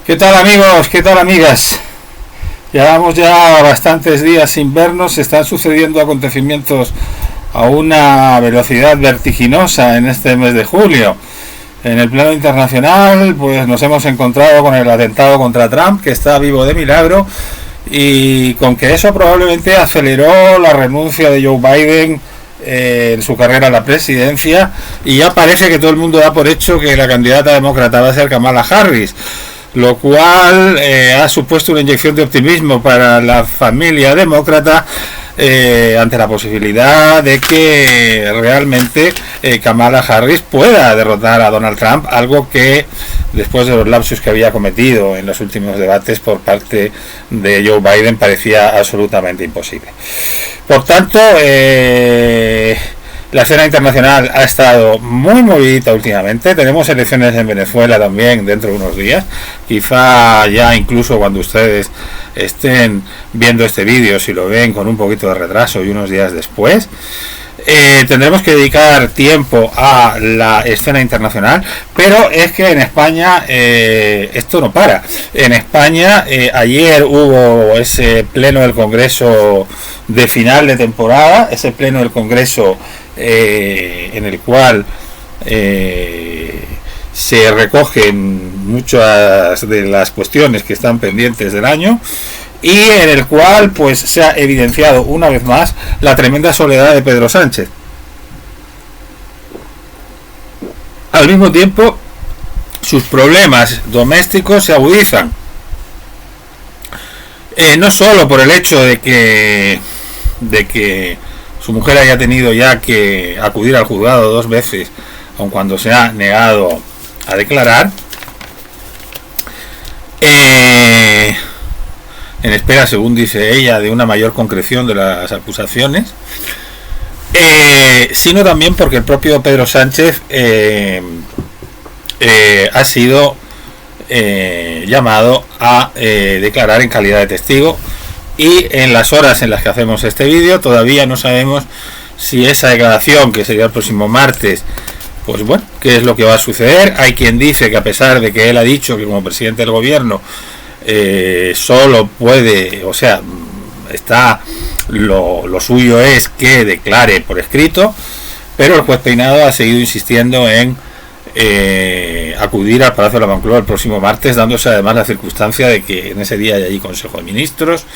¿Qué tal amigos? ¿Qué tal amigas? Llevamos ya bastantes días sin vernos, están sucediendo acontecimientos a una velocidad vertiginosa en este mes de julio. En el plano internacional, pues nos hemos encontrado con el atentado contra Trump, que está vivo de milagro, y con que eso probablemente aceleró la renuncia de Joe Biden en su carrera a la presidencia, y ya parece que todo el mundo da por hecho que la candidata demócrata va a ser Kamala Harris, lo cual ha supuesto una inyección de optimismo para la familia demócrata ante la posibilidad de que realmente Kamala Harris pueda derrotar a Donald Trump, algo que después de los lapsus que había cometido en los últimos debates por parte de Joe Biden parecía absolutamente imposible. Por tanto, la escena internacional ha estado muy movidita últimamente. Tenemos elecciones en Venezuela también dentro de unos días. Quizá ya incluso cuando ustedes estén viendo este vídeo, si lo ven con un poquito de retraso y unos días después, tendremos que dedicar tiempo a la escena internacional. Pero es que en España esto no para. En España ayer hubo ese pleno del Congreso de final de temporada, ese pleno del Congreso en el cual se recogen muchas de las cuestiones que están pendientes del año, y en el cual pues se ha evidenciado una vez más la tremenda soledad de Pedro Sánchez. Al mismo tiempo, sus problemas domésticos se agudizan, no solo por el hecho de que su mujer haya tenido ya que acudir al juzgado 2 veces, aun cuando se ha negado a declarar, en espera, según dice ella, de una mayor concreción de las acusaciones, sino también porque el propio Pedro Sánchez ha sido llamado a declarar en calidad de testigo. Y en las horas en las que hacemos este vídeo todavía no sabemos si esa declaración, que sería el próximo martes, pues bueno, qué es lo que va a suceder. Hay quien dice que a pesar de que él ha dicho que como presidente del gobierno solo puede, o sea, lo suyo es que declare por escrito, pero el juez Peinado ha seguido insistiendo en acudir al Palacio de la Moncloa el próximo martes, dándose además la circunstancia de que en ese día hay allí Consejo de Ministros.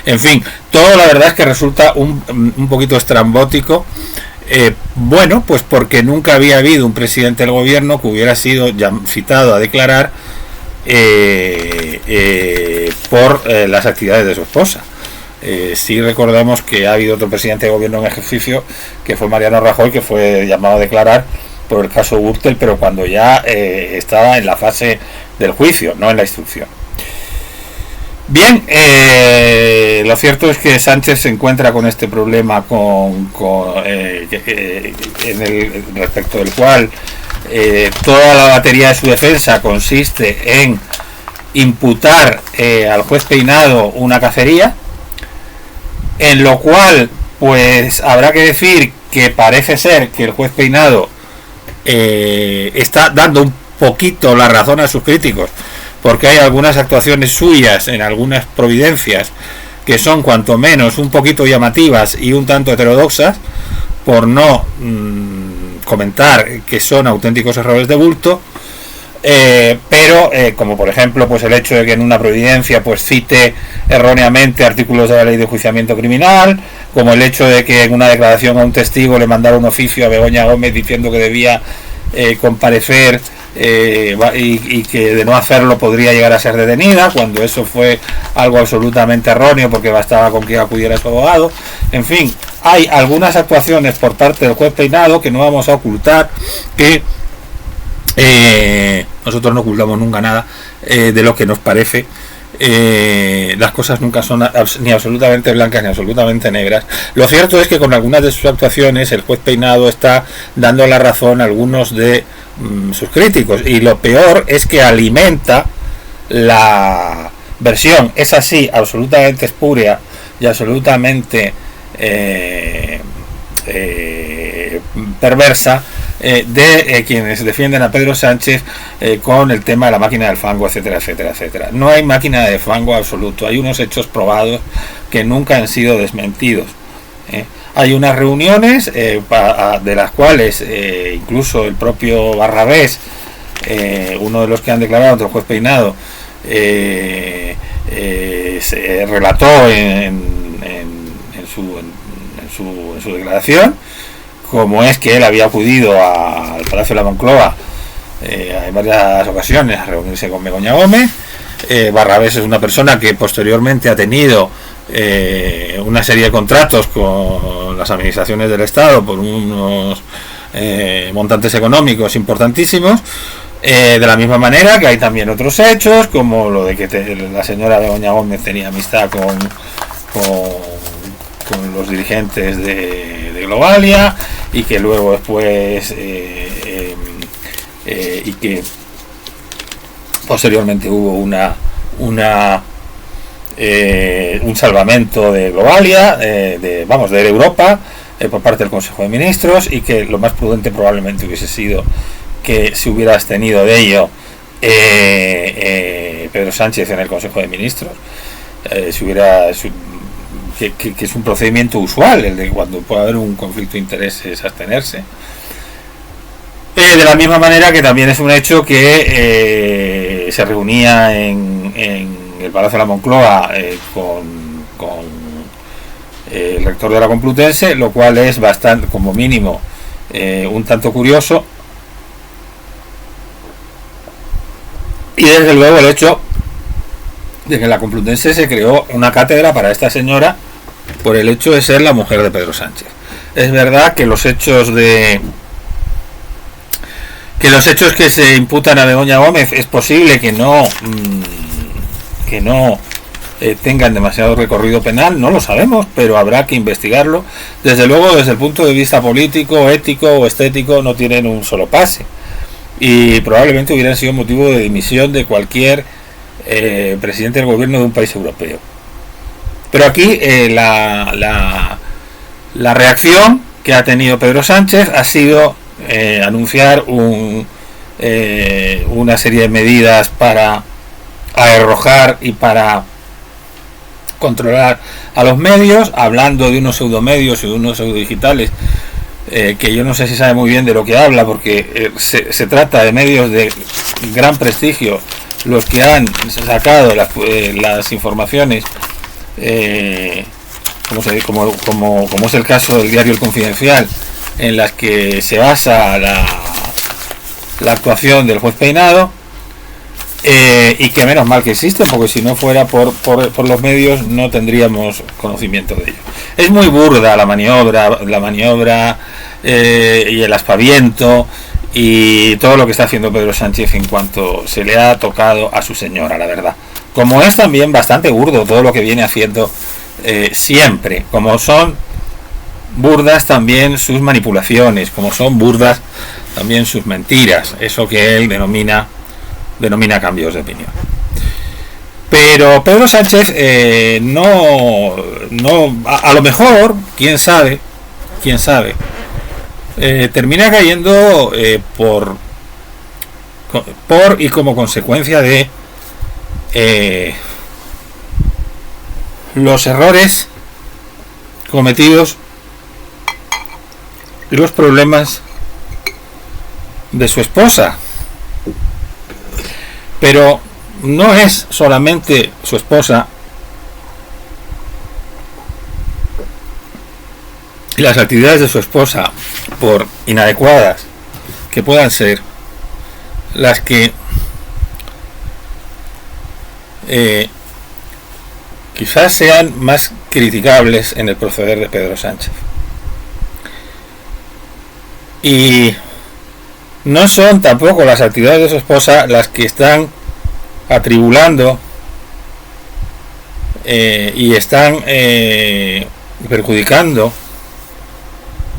En fin, todo la verdad es que resulta un poquito estrambótico. Bueno, pues porque nunca había habido un presidente del gobierno que hubiera sido ya citado a declarar por las actividades de su esposa. Sí recordamos que ha habido otro presidente de gobierno en ejercicio, que fue Mariano Rajoy, que fue llamado a declarar por el caso Gürtel, pero cuando ya estaba en la fase del juicio, no en la instrucción. Bien, lo cierto es que Sánchez se encuentra con este problema respecto del cual toda la batería de su defensa consiste en imputar al juez Peinado una cacería, en lo cual pues habrá que decir que parece ser que el juez Peinado está dando un poquito la razón a sus críticos, porque hay algunas actuaciones suyas en algunas providencias que son cuanto menos un poquito llamativas y un tanto heterodoxas, por no comentar que son auténticos errores de bulto. Pero como por ejemplo pues el hecho de que en una providencia pues cite erróneamente artículos de la ley de enjuiciamiento criminal, como el hecho de que en una declaración a un testigo le mandara un oficio a Begoña Gómez diciendo que debía comparecer y que de no hacerlo podría llegar a ser detenida, cuando eso fue algo absolutamente erróneo porque bastaba con que acudiera a su abogado. En fin, hay algunas actuaciones por parte del juez Peinado que no vamos a ocultar, que nosotros no ocultamos nunca nada de lo que nos parece. Las cosas nunca son ni absolutamente blancas ni absolutamente negras. Lo cierto es que con algunas de sus actuaciones el juez Peinado está dando la razón a algunos de sus críticos, y lo peor es que alimenta la versión, es así, absolutamente espúrea y absolutamente perversa, de quienes defienden a Pedro Sánchez con el tema de la máquina del fango, etcétera, etcétera, etcétera. No hay máquina de fango absoluto, hay unos hechos probados que nunca han sido desmentidos. Hay unas reuniones de las cuales incluso el propio Barrabés, uno de los que han declarado ante el juez Peinado, se relató en su declaración, como es que él había acudido al Palacio de la Moncloa en varias ocasiones a reunirse con Begoña Gómez. Barrabés es una persona que posteriormente ha tenido una serie de contratos con las administraciones del Estado por unos montantes económicos importantísimos. De la misma manera que hay también otros hechos, como lo de que la señora Begoña Gómez tenía amistad con los dirigentes de Globalia, y que luego después y que posteriormente hubo un salvamento de Globalia, de Europa, por parte del Consejo de Ministros, y que lo más prudente probablemente hubiese sido que se hubiera abstenido de ello Pedro Sánchez en el Consejo de Ministros. Que es un procedimiento usual, el de cuando puede haber un conflicto de intereses, abstenerse. De la misma manera que también es un hecho que se reunía en el Palacio de la Moncloa con el rector de la Complutense, lo cual es bastante, como mínimo, un tanto curioso. Y desde luego el hecho de que en la Complutense se creó una cátedra para esta señora por el hecho de ser la mujer de Pedro Sánchez. Es verdad que los hechos que se imputan a Begoña Gómez es posible que no tengan demasiado recorrido penal, no lo sabemos, pero habrá que investigarlo. Desde luego, desde el punto de vista político, ético o estético, no tienen un solo pase, y probablemente hubieran sido motivo de dimisión de cualquier presidente del gobierno de un país europeo. Pero aquí la reacción que ha tenido Pedro Sánchez ha sido anunciar una serie de medidas para arrojar y para controlar a los medios, hablando de unos pseudomedios y de unos pseudodigitales que yo no sé si sabe muy bien de lo que habla, porque se trata de medios de gran prestigio los que han sacado las informaciones, como es el caso del diario El Confidencial, en las que se basa la actuación del juez Peinado, y que menos mal que existe, porque si no fuera por los medios no tendríamos conocimiento de ello. Es muy burda la maniobra y el aspaviento y todo lo que está haciendo Pedro Sánchez en cuanto se le ha tocado a su señora, la verdad. Como es también bastante burdo todo lo que viene haciendo siempre, como son burdas también sus manipulaciones, como son burdas también sus mentiras, eso que él denomina cambios de opinión. Pero Pedro Sánchez a lo mejor, quién sabe, termina cayendo por y como consecuencia de los errores cometidos y los problemas de su esposa. Pero no es solamente su esposa y las actividades de su esposa, por inadecuadas que puedan ser, las que quizás sean más criticables en el proceder de Pedro Sánchez. Y no son tampoco las actividades de su esposa las que están atribulando y están perjudicando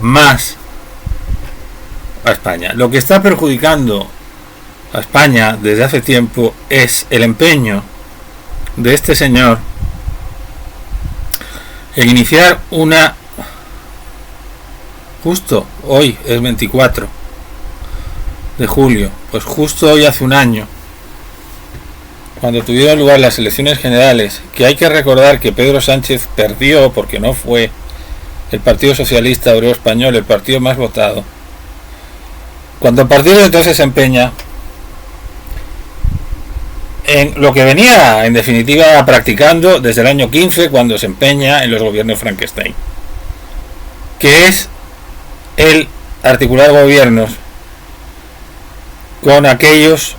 más a España. Lo que está perjudicando a España desde hace tiempo es el empeño de este señor en iniciar justo hoy es 24 de julio, pues justo hoy hace un año, cuando tuvieron lugar las elecciones generales, que hay que recordar que Pedro Sánchez perdió porque no fue el Partido Socialista Obrero Español el partido más votado, cuando el partido entonces se empeña en lo que venía en definitiva practicando desde el año 15, cuando se empeña en los gobiernos Frankenstein, que es el articular gobiernos con aquellos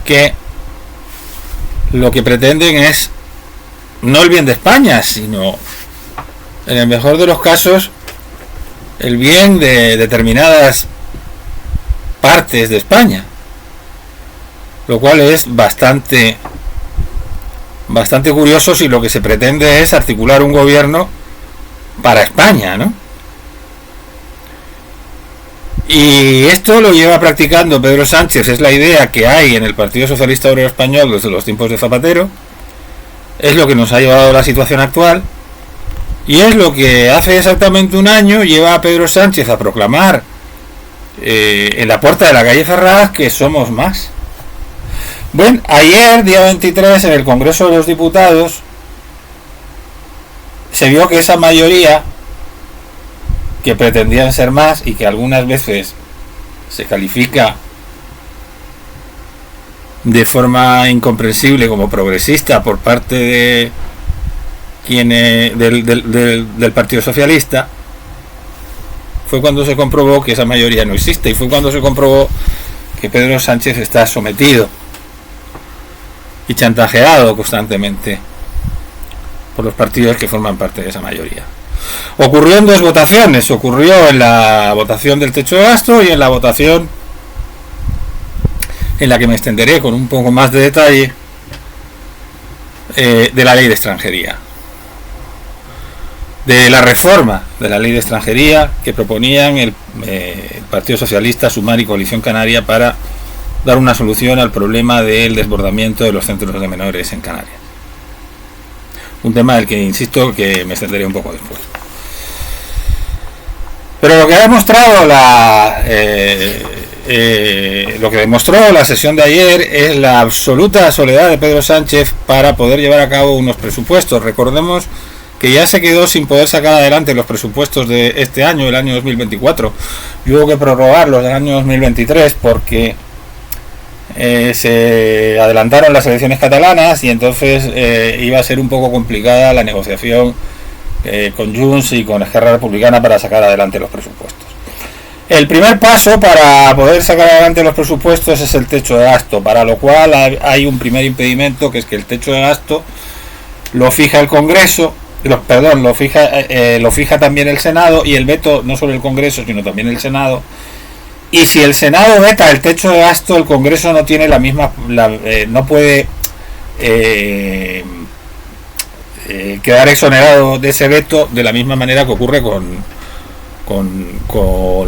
que lo que pretenden es no el bien de España, sino en el mejor de los casos el bien de determinadas partes de España, lo cual es bastante curioso si lo que se pretende es articular un gobierno para España, ¿no? Y esto lo lleva practicando Pedro Sánchez, es la idea que hay en el Partido Socialista Obrero Español desde los tiempos de Zapatero, es lo que nos ha llevado a la situación actual, y es lo que hace exactamente un año lleva a Pedro Sánchez a proclamar en la puerta de la calle Ferraz que somos más. Bueno, ayer, día 23, en el Congreso de los Diputados, se vio que esa mayoría, que pretendían ser más y que algunas veces se califica de forma incomprensible como progresista por parte de quienes del Partido Socialista, fue cuando se comprobó que esa mayoría no existe, y fue cuando se comprobó que Pedro Sánchez está sometido y chantajeado constantemente por los partidos que forman parte de esa mayoría. Ocurrió en dos votaciones, ocurrió en la votación del techo de gasto y en la votación en la que me extenderé con un poco más de detalle de la ley de extranjería, de la reforma de la ley de extranjería que proponían el Partido Socialista, Sumar y Coalición Canaria para dar una solución al problema del desbordamiento de los centros de menores en Canarias. Un tema del que insisto que me extenderé un poco después. Pero lo que ha demostrado lo que demostró la sesión de ayer es la absoluta soledad de Pedro Sánchez para poder llevar a cabo unos presupuestos. Recordemos que ya se quedó sin poder sacar adelante los presupuestos de este año, el año 2024, y hubo que prorrogarlos del año 2023 porque se adelantaron las elecciones catalanas y entonces iba a ser un poco complicada la negociación con Junts y con Esquerra Republicana para sacar adelante los presupuestos. El primer paso para poder sacar adelante los presupuestos es el techo de gasto, para lo cual hay un primer impedimento, que es que el techo de gasto lo fija el Congreso, lo fija también el Senado, y el veto no solo el Congreso sino también el Senado. Y si el Senado veta el techo de gasto, el Congreso no tiene no puede quedar exonerado de ese veto de la misma manera que ocurre con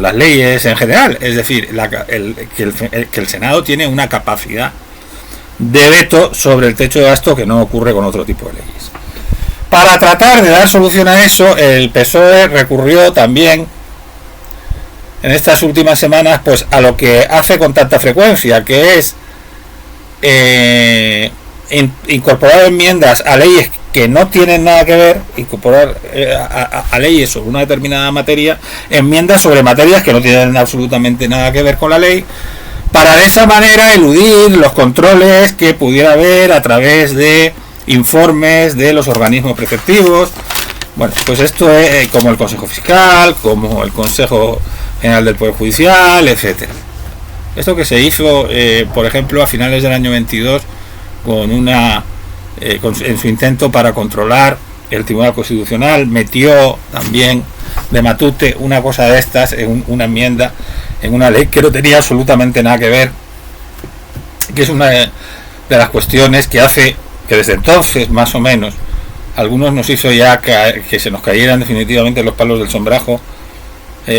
las leyes en general. Es decir, que el Senado tiene una capacidad de veto sobre el techo de gasto que no ocurre con otro tipo de leyes. Para tratar de dar solución a eso, el PSOE recurrió también en estas últimas semanas pues a lo que hace con tanta frecuencia, que es incorporar enmiendas a leyes que no tienen nada que ver, incorporar a leyes sobre una determinada materia, enmiendas sobre materias que no tienen absolutamente nada que ver con la ley, para de esa manera eludir los controles que pudiera haber a través de informes de los organismos preceptivos. Bueno, pues esto es como el Consejo Fiscal, como el Consejo General del Poder Judicial, etcétera. Esto que se hizo, por ejemplo, a finales del año 22 en su intento para controlar el Tribunal Constitucional, metió también de matute una cosa de estas en una enmienda en una ley que no tenía absolutamente nada que ver, que es una de las cuestiones que hace que desde entonces, más o menos, algunos nos hizo ya que se nos cayeran definitivamente los palos del sombrajo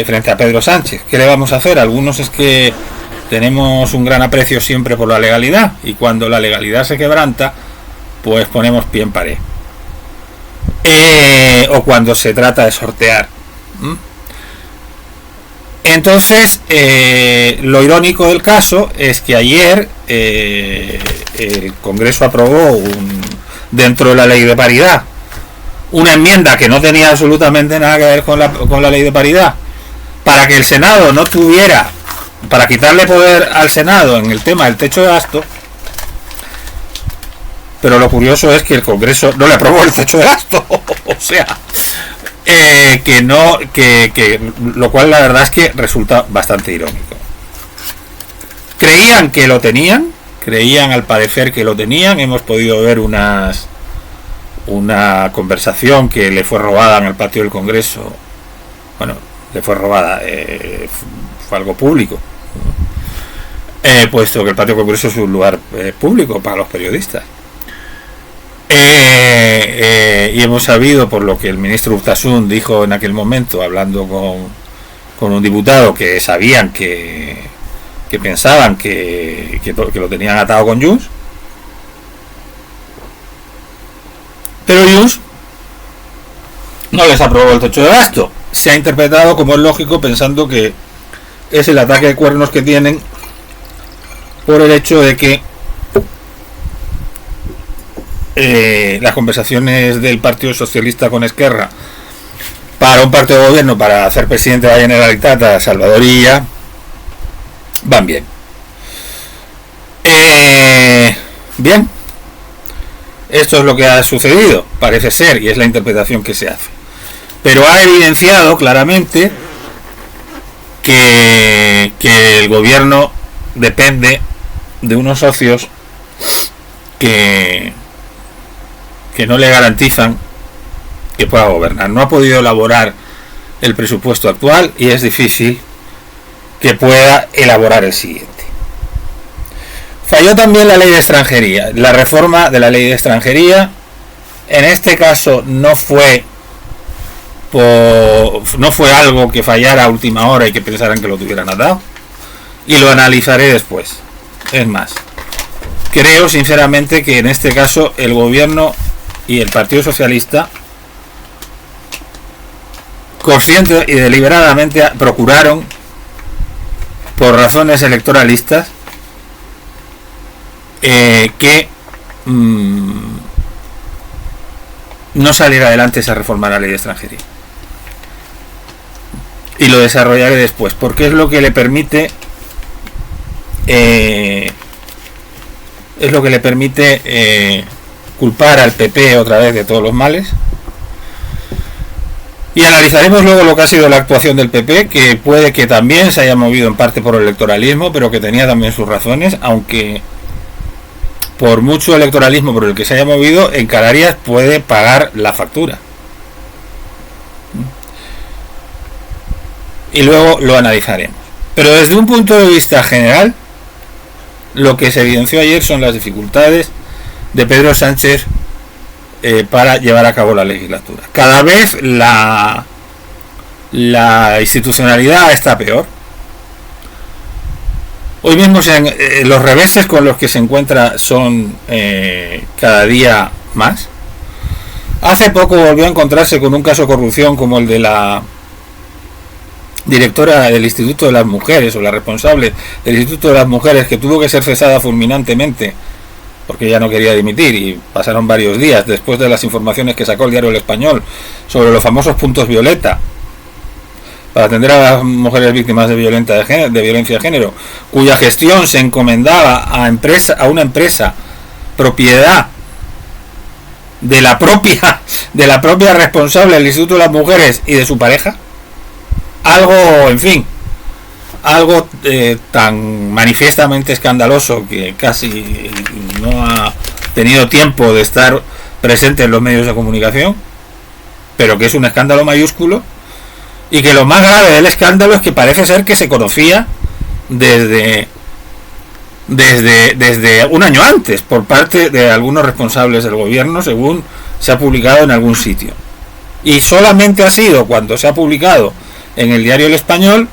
frente a Pedro Sánchez. ¿Qué le vamos a hacer? Algunos es que tenemos un gran aprecio siempre por la legalidad, y cuando la legalidad se quebranta, pues ponemos pie en pared. O cuando se trata de sortear. Entonces, lo irónico del caso es que ayer el Congreso aprobó dentro de la ley de paridad una enmienda que no tenía absolutamente nada que ver con la ley de paridad, para que el Senado no tuviera, para quitarle poder al Senado en el tema del techo de gasto. Pero lo curioso es que el Congreso no le aprobó el techo de gasto. O sea, que lo cual la verdad es que resulta bastante irónico. Creían que lo tenían, creían al parecer que lo tenían. Hemos podido ver una conversación que le fue robada en el patio del Congreso. Bueno, le fue robada, fue algo público, puesto que el patio del Congreso es un lugar público para los periodistas. Y hemos sabido, por lo que el ministro Urtasun dijo en aquel momento, hablando con un diputado, que sabían que pensaban que lo tenían atado con Junts, pero Junts no les aprobó el techo de gasto. Se ha interpretado, como es lógico, pensando que es el ataque de cuernos que tienen por el hecho de que las conversaciones del Partido Socialista con Esquerra para un partido de gobierno, para hacer presidente de la Generalitat a Salvador Illa, van bien. Bien, esto es lo que ha sucedido, parece ser, y es la interpretación que se hace. Pero ha evidenciado claramente que el gobierno depende de unos socios que no le garantizan que pueda gobernar. No ha podido elaborar el presupuesto actual y es difícil que pueda elaborar el siguiente. Falló también la ley de extranjería, la reforma de la ley de extranjería. En este caso no fue algo que fallara a última hora y que pensaran que lo tuvieran atado, y lo analizaré después. Es más, creo sinceramente que en este caso el gobierno y el Partido Socialista, consciente y deliberadamente, procuraron, por razones electoralistas, que no saliera adelante esa reforma de la ley de extranjería. Y lo desarrollaré después, porque es lo que le permite culpar al PP otra vez de todos los males. Y analizaremos luego lo que ha sido la actuación del PP, que puede que también se haya movido en parte por el electoralismo, pero que tenía también sus razones, aunque por mucho electoralismo por el que se haya movido, en Canarias puede pagar la factura. Y luego lo analizaremos. Pero desde un punto de vista general, lo que se evidenció ayer son las dificultades de Pedro Sánchez para llevar a cabo la legislatura. Cada vez la institucionalidad está peor. Hoy mismo los reveses con los que se encuentra son cada día más. Hace poco volvió a encontrarse con un caso de corrupción como el de la directora del Instituto de las Mujeres, o la responsable del Instituto de las Mujeres, que tuvo que ser cesada fulminantemente porque ella no quería dimitir, y pasaron varios días después de las informaciones que sacó el diario El Español sobre los famosos puntos violeta para atender a las mujeres víctimas de violencia de género, cuya gestión se encomendaba a una empresa propiedad de la propia responsable del Instituto de las Mujeres y de su pareja. Algo tan manifiestamente escandaloso que casi no ha tenido tiempo de estar presente en los medios de comunicación, pero que es un escándalo mayúsculo, y que lo más grave del escándalo es que parece ser que se conocía desde un año antes por parte de algunos responsables del gobierno, según se ha publicado en algún sitio, y solamente ha sido cuando se ha publicado en el diario El Español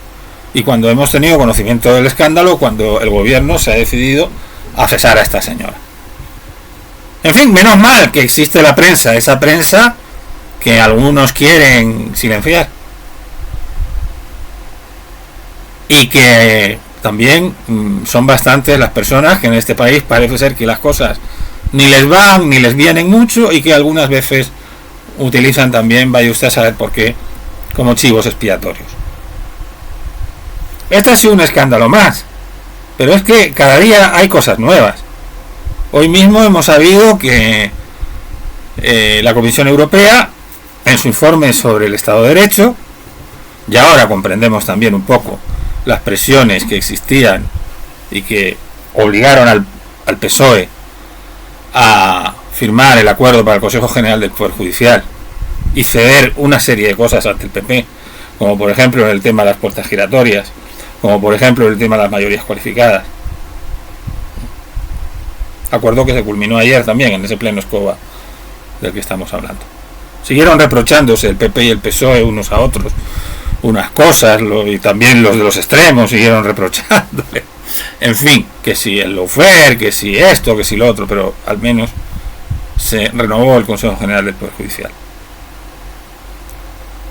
y cuando hemos tenido conocimiento del escándalo, cuando el gobierno se ha decidido a cesar a esta señora. En fin, menos mal que existe la prensa, esa prensa que algunos quieren silenciar. y que también son bastantes las personas que en este país parece ser que las cosas ni les van ni les vienen mucho y que algunas veces utilizan también, vaya usted a saber por qué, como chivos expiatorios. Este ha sido un escándalo más, pero es que cada día hay cosas nuevas. Hoy mismo hemos sabido que la Comisión Europea, en su informe sobre el Estado de Derecho, y ahora comprendemos también un poco las presiones que existían y que obligaron al PSOE a firmar el acuerdo para el Consejo General del Poder Judicial y ceder una serie de cosas ante el PP, como por ejemplo en el tema de las puertas giratorias, como por ejemplo en el tema de las mayorías cualificadas. Acuerdo que se culminó ayer también en ese pleno Escoba del que estamos hablando. Siguieron reprochándose el PP y el PSOE unos a otros unas cosas, y también los de los extremos siguieron reprochándole. En fin, que si el lawfare, que si esto, que si lo otro, pero al menos se renovó el Consejo General del Poder Judicial.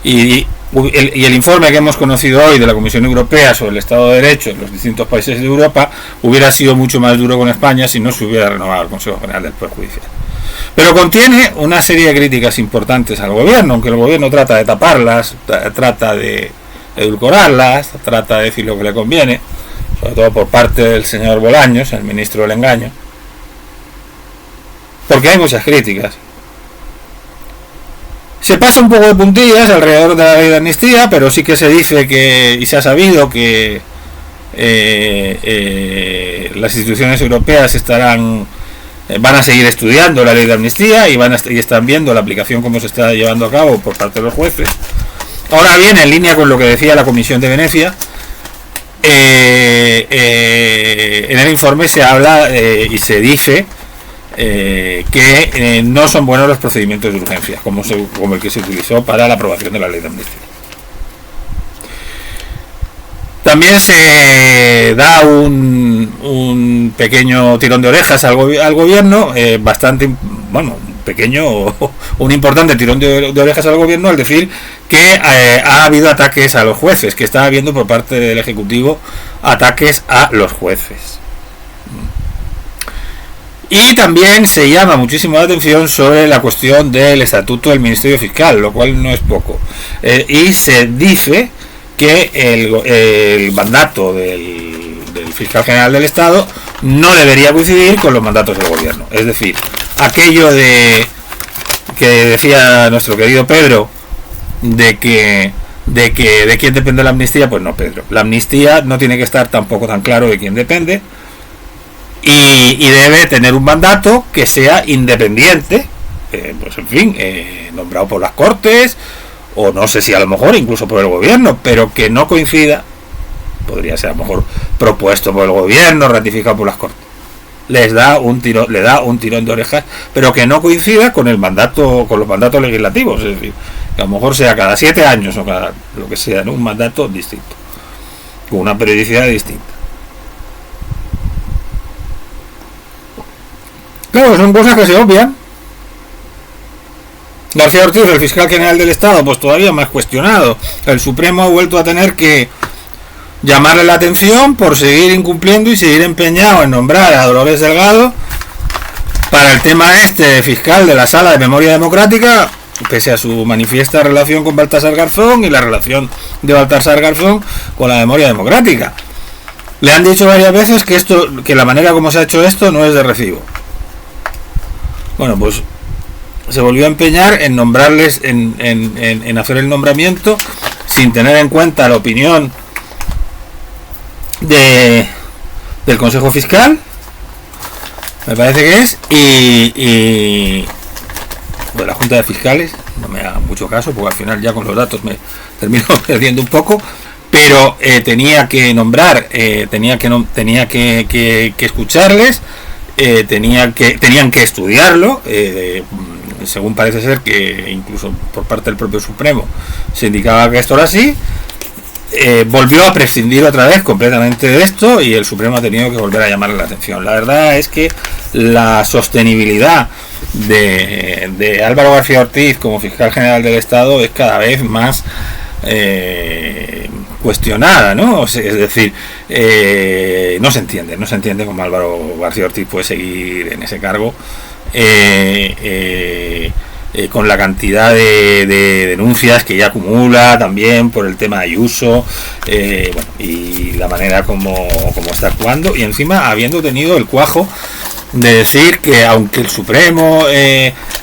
Y el informe que hemos conocido hoy de la Comisión Europea sobre el Estado de Derecho en los distintos países de Europa hubiera sido mucho más duro con España si no se hubiera renovado el Consejo General del Poder Judicial. Pero contiene una serie de críticas importantes al gobierno, aunque el gobierno trata de taparlas, trata de edulcorarlas, trata de decir lo que le conviene, sobre todo por parte del señor Bolaños, el ministro del engaño, porque hay muchas críticas. Se pasa un poco de puntillas alrededor de la ley de amnistía, pero sí que se dice que, y se ha sabido que las instituciones europeas van a seguir estudiando la ley de amnistía y están viendo la aplicación cómo se está llevando a cabo por parte de los jueces. Ahora bien, en línea con lo que decía la Comisión de Venecia, en el informe se habla y se dice que no son buenos los procedimientos de urgencia, como el que se utilizó para la aprobación de la ley de amnistía. También se da un pequeño tirón de orejas al gobierno, bastante, bueno, un importante tirón de orejas al gobierno al decir que ha habido ataques a los jueces, que está habiendo por parte del Ejecutivo ataques a los jueces. Y también se llama muchísimo la atención sobre la cuestión del estatuto del Ministerio Fiscal, lo cual no es poco. Y se dice que el mandato del Fiscal General del Estado no debería coincidir con los mandatos del gobierno. Es decir, aquello de que decía nuestro querido Pedro, de quién depende la amnistía, pues no, Pedro. La amnistía no tiene que estar tampoco tan claro de quién depende. Y debe tener un mandato que sea independiente, pues en fin, nombrado por las Cortes, o no sé si a lo mejor incluso por el gobierno, pero que no coincida, podría ser a lo mejor propuesto por el gobierno, ratificado por las Cortes. Le da un tirón de orejas, pero que no coincida con el mandato, con los mandatos legislativos, es decir, que a lo mejor sea cada 7 años o cada lo que sea, ¿no? Un mandato distinto, con una periodicidad distinta. Claro, son cosas que se obvian. García Ortiz, el fiscal general del Estado, pues todavía más cuestionado. El Supremo ha vuelto a tener que llamarle la atención por seguir incumpliendo y seguir empeñado en nombrar a Dolores Delgado para el tema de fiscal de la Sala de Memoria Democrática, pese a su manifiesta relación con Baltasar Garzón y la relación de Baltasar Garzón con la memoria democrática. Le han dicho varias veces que la manera como se ha hecho esto no es de recibo. Bueno, pues se volvió a empeñar en nombrarles, en hacer el nombramiento sin tener en cuenta la opinión del Consejo Fiscal, me parece que es, y de la Junta de Fiscales. No me haga mucho caso porque al final ya con los datos me termino perdiendo un poco, pero tenía que nombrar, tenía que escucharles. Tenían que estudiarlo, según parece ser que incluso por parte del propio Supremo se indicaba que esto era así. Volvió a prescindir otra vez completamente de esto y el Supremo ha tenido que volver a llamarle la atención. La verdad es que la sostenibilidad de Álvaro García Ortiz como fiscal general del Estado es cada vez más cuestionada, ¿no? O sea, es decir, no se entiende cómo Álvaro García Ortiz puede seguir en ese cargo con la cantidad de denuncias que ya acumula también por el tema de Ayuso, bueno, y la manera como está actuando, y encima habiendo tenido el cuajo de decir que aunque el Supremo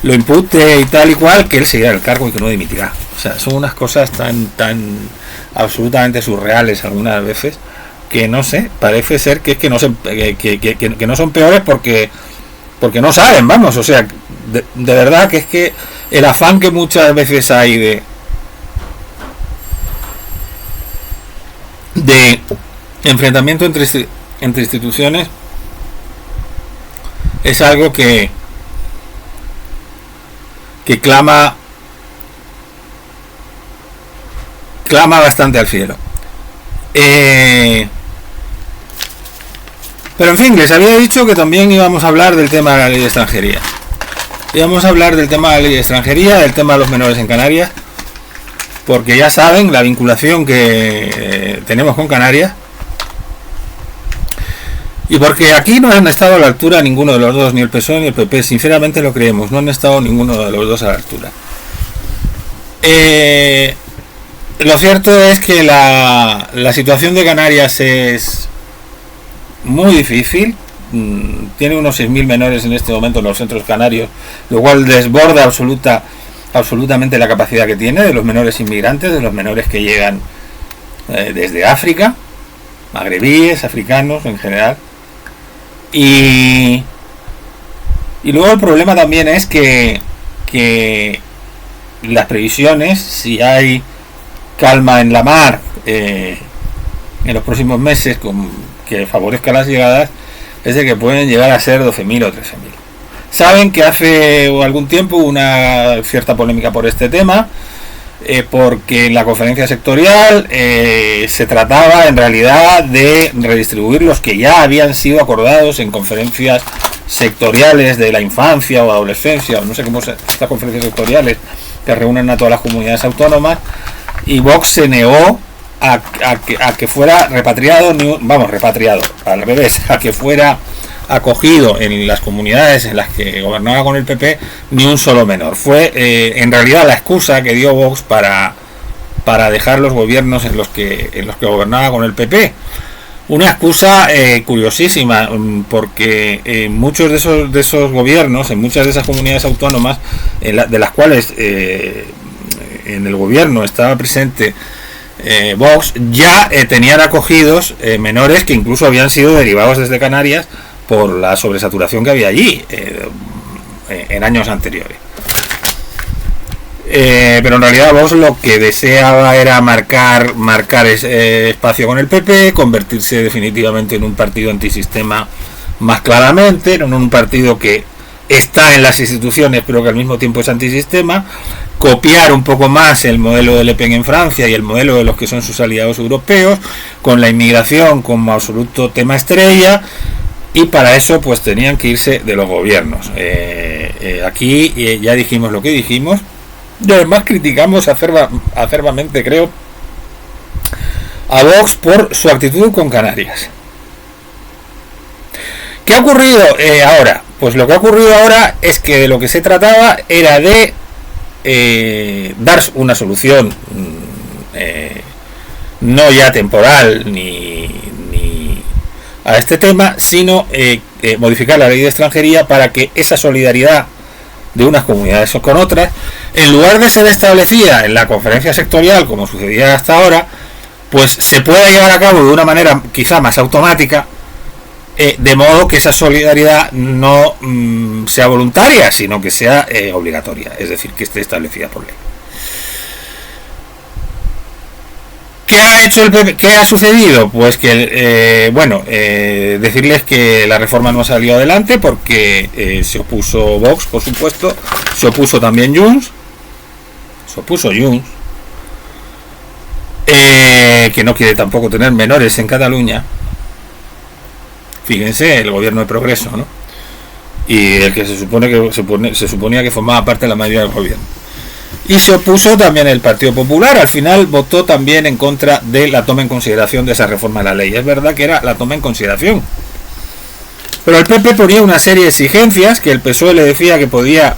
lo impute y tal y cual, que él seguirá el cargo y que no dimitirá. O sea, son unas cosas tan absolutamente surreales algunas veces que no sé, parece ser que es que no se, que no son peores porque no saben, vamos, o sea, de verdad que es que el afán que muchas veces hay de enfrentamiento entre instituciones es algo que clama bastante al cielo. Pero en fin, les había dicho que también íbamos a hablar del tema de la ley de extranjería. Íbamos a hablar del tema de la ley de extranjería, del tema de los menores en Canarias, porque ya saben la vinculación que tenemos con Canarias, y porque aquí no han estado a la altura ninguno de los dos, ni el PSOE ni el PP, sinceramente lo creemos, no han estado ninguno de los dos a la altura. Lo cierto es que la situación de Canarias es muy difícil. Tiene unos 6.000 menores en este momento en los centros canarios, lo cual desborda absolutamente la capacidad que tiene de los menores inmigrantes, de los menores que llegan desde África, magrebíes, africanos en general. Y luego el problema también es que las previsiones, si hay calma en la mar en los próximos meses que favorezca las llegadas, es de que pueden llegar a ser 12.000 o 13.000. Saben que hace algún tiempo hubo una cierta polémica por este tema, porque en la conferencia sectorial se trataba en realidad de redistribuir los que ya habían sido acordados en conferencias sectoriales de la infancia o adolescencia, o no sé cómo se, estas conferencias sectoriales que reúnen a todas las comunidades autónomas, y Vox se negó a que fuera repatriado, al revés, a que fuera acogido en las comunidades en las que gobernaba con el PP ni un solo menor. Fue en realidad la excusa que dio Vox para dejar los gobiernos en los que gobernaba con el PP. Una excusa curiosísima, porque en muchos de esos gobiernos, en muchas de esas comunidades autónomas, de las cuales en el gobierno estaba presente Vox, ya tenían acogidos menores que incluso habían sido derivados desde Canarias por la sobresaturación que había allí en años anteriores. Pero en realidad Vox lo que deseaba era marcar ese espacio con el PP, convertirse definitivamente en un partido antisistema más claramente, en un partido que está en las instituciones pero que al mismo tiempo es antisistema, copiar un poco más el modelo de Le Pen en Francia y el modelo de los que son sus aliados europeos, con la inmigración como absoluto tema estrella, y para eso pues tenían que irse de los gobiernos. Aquí ya dijimos lo que dijimos, y además criticamos acerbamente, creo, a Vox por su actitud con Canarias. ¿Qué ha ocurrido ahora? Pues lo que ha ocurrido ahora es que de lo que se trataba era de dar una solución no ya temporal ni a este tema, sino modificar la ley de extranjería para que esa solidaridad de unas comunidades con otras, en lugar de ser establecida en la conferencia sectorial como sucedía hasta ahora, pues se pueda llevar a cabo de una manera quizá más automática, de modo que esa solidaridad no sea voluntaria, sino que sea obligatoria, es decir, que esté establecida por ley. ¿Qué ha hecho el PP? ¿Qué ha sucedido? Pues que, decirles que la reforma no ha salido adelante porque se opuso Vox, por supuesto, se opuso también Junts, que no quiere tampoco tener menores en Cataluña. Fíjense, el gobierno de progreso, ¿no? Y el que se suponía que formaba parte de la mayoría del gobierno. y se opuso también el Partido Popular. Al final votó también en contra de la toma en consideración de esa reforma de la ley. Es verdad que era la toma en consideración, pero el PP ponía una serie de exigencias que el PSOE le decía que podía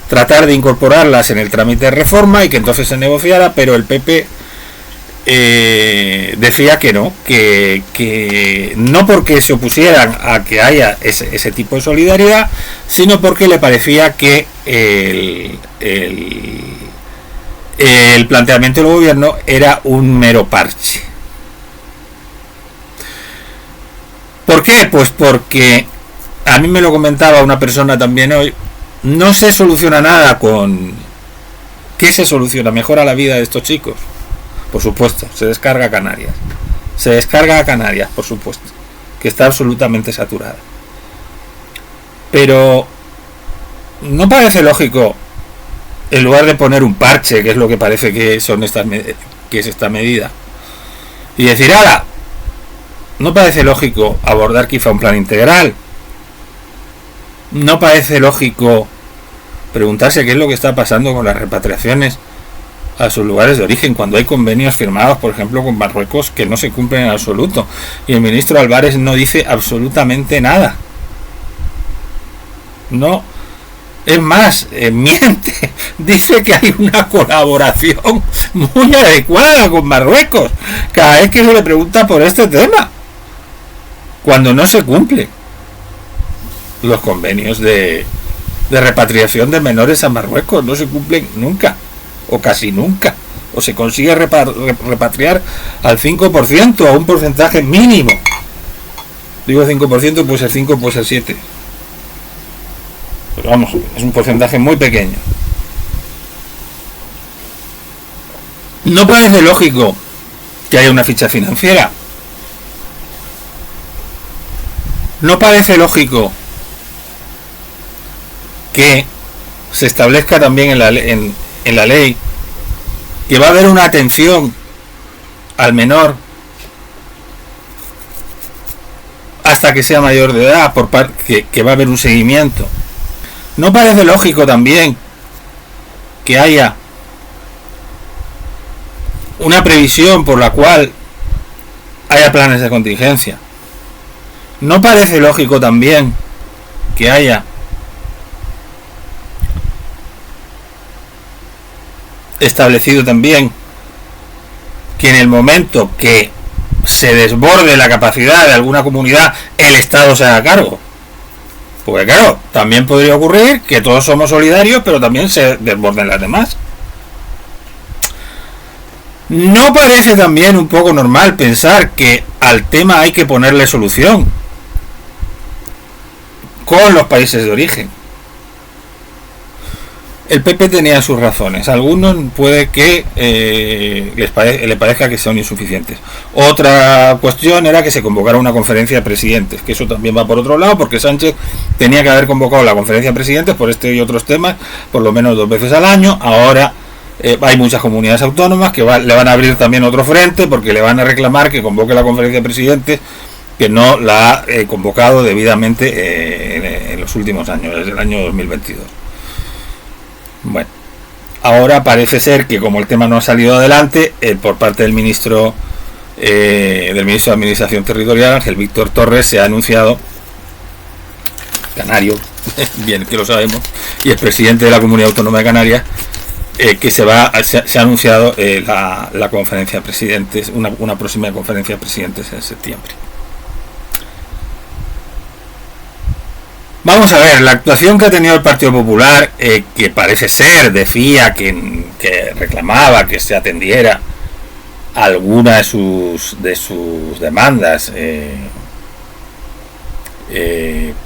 tratar de incorporarlas en el trámite de reforma y que entonces se negociara, pero el PP decía que no, que no porque se opusieran a que haya ese tipo de solidaridad, sino porque le parecía que el planteamiento del gobierno era un mero parche. ¿Por qué? Pues porque a mí me lo comentaba una persona también hoy, no se soluciona nada con... ¿Qué se soluciona? ¿Mejora la vida de estos chicos? Por supuesto, se descarga a Canarias. Se descarga a Canarias, por supuesto, que está absolutamente saturada. Pero no parece lógico, en lugar de poner un parche, que es lo que parece que son que es esta medida, y decir, ahora, no parece lógico abordar quizá un plan integral. No parece lógico preguntarse qué es lo que está pasando con las repatriaciones a sus lugares de origen, cuando hay convenios firmados, por ejemplo, con Marruecos que no se cumplen en absoluto, y el ministro Álvarez no dice absolutamente nada. No, es más, miente, dice que hay una colaboración muy adecuada con Marruecos cada vez que se le pregunta por este tema, cuando no se cumplen los convenios de repatriación de menores a Marruecos, no se cumplen nunca, o casi nunca, o se consigue repatriar al 5%, a un porcentaje mínimo. Digo 5%, puede ser 5, puede ser 7. Pero vamos, es un porcentaje muy pequeño. No parece lógico que haya una ficha financiera. No parece lógico que se establezca también en la ley que va a haber una atención al menor hasta que sea mayor de edad, que va a haber un seguimiento. No parece lógico también que haya una previsión por la cual haya planes de contingencia. No parece lógico también que haya establecido también que en el momento que se desborde la capacidad de alguna comunidad, el Estado se haga cargo. Porque claro, también podría ocurrir que todos somos solidarios, pero también se desborden las demás. ¿No parece también un poco normal pensar que al tema hay que ponerle solución con los países de origen? El PP tenía sus razones. Algunos puede que le parezca que son insuficientes. Otra cuestión era que se convocara una conferencia de presidentes, que eso también va por otro lado, porque Sánchez tenía que haber convocado la conferencia de presidentes por este y otros temas, por lo menos 2 veces al año. Ahora hay muchas comunidades autónomas que le van a abrir también otro frente, porque le van a reclamar que convoque la conferencia de presidentes, que no la ha convocado debidamente en los últimos años, desde el año 2022. Bueno, ahora parece ser que como el tema no ha salido adelante, por parte del ministro de Administración Territorial, Ángel Víctor Torres, se ha anunciado, canario, bien que lo sabemos, y el presidente de la Comunidad Autónoma de Canarias, que se ha anunciado la conferencia de presidentes, una próxima conferencia de presidentes en septiembre. Vamos a ver, la actuación que ha tenido el Partido Popular, que parece ser, decía que reclamaba que se atendiera alguna de sus demandas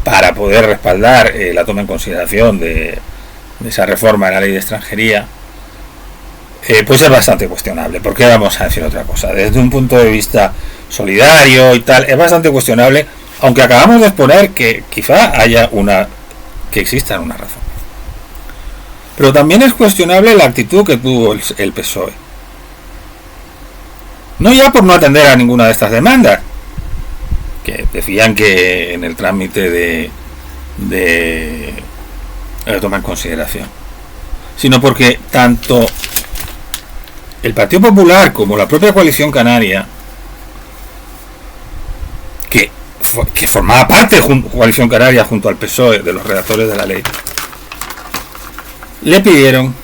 para poder respaldar la toma en consideración de esa reforma de la ley de extranjería, pues es bastante cuestionable. ¿Por qué vamos a decir otra cosa? Desde un punto de vista solidario y tal, es bastante cuestionable, aunque acabamos de exponer que quizá exista una razón. Pero también es cuestionable la actitud que tuvo el PSOE. No ya por no atender a ninguna de estas demandas, que decían que en el trámite de la toma en consideración, sino porque tanto el Partido Popular como la propia Coalición Canaria, que formaba parte de Coalición Canaria junto al PSOE de los redactores de la ley, le pidieron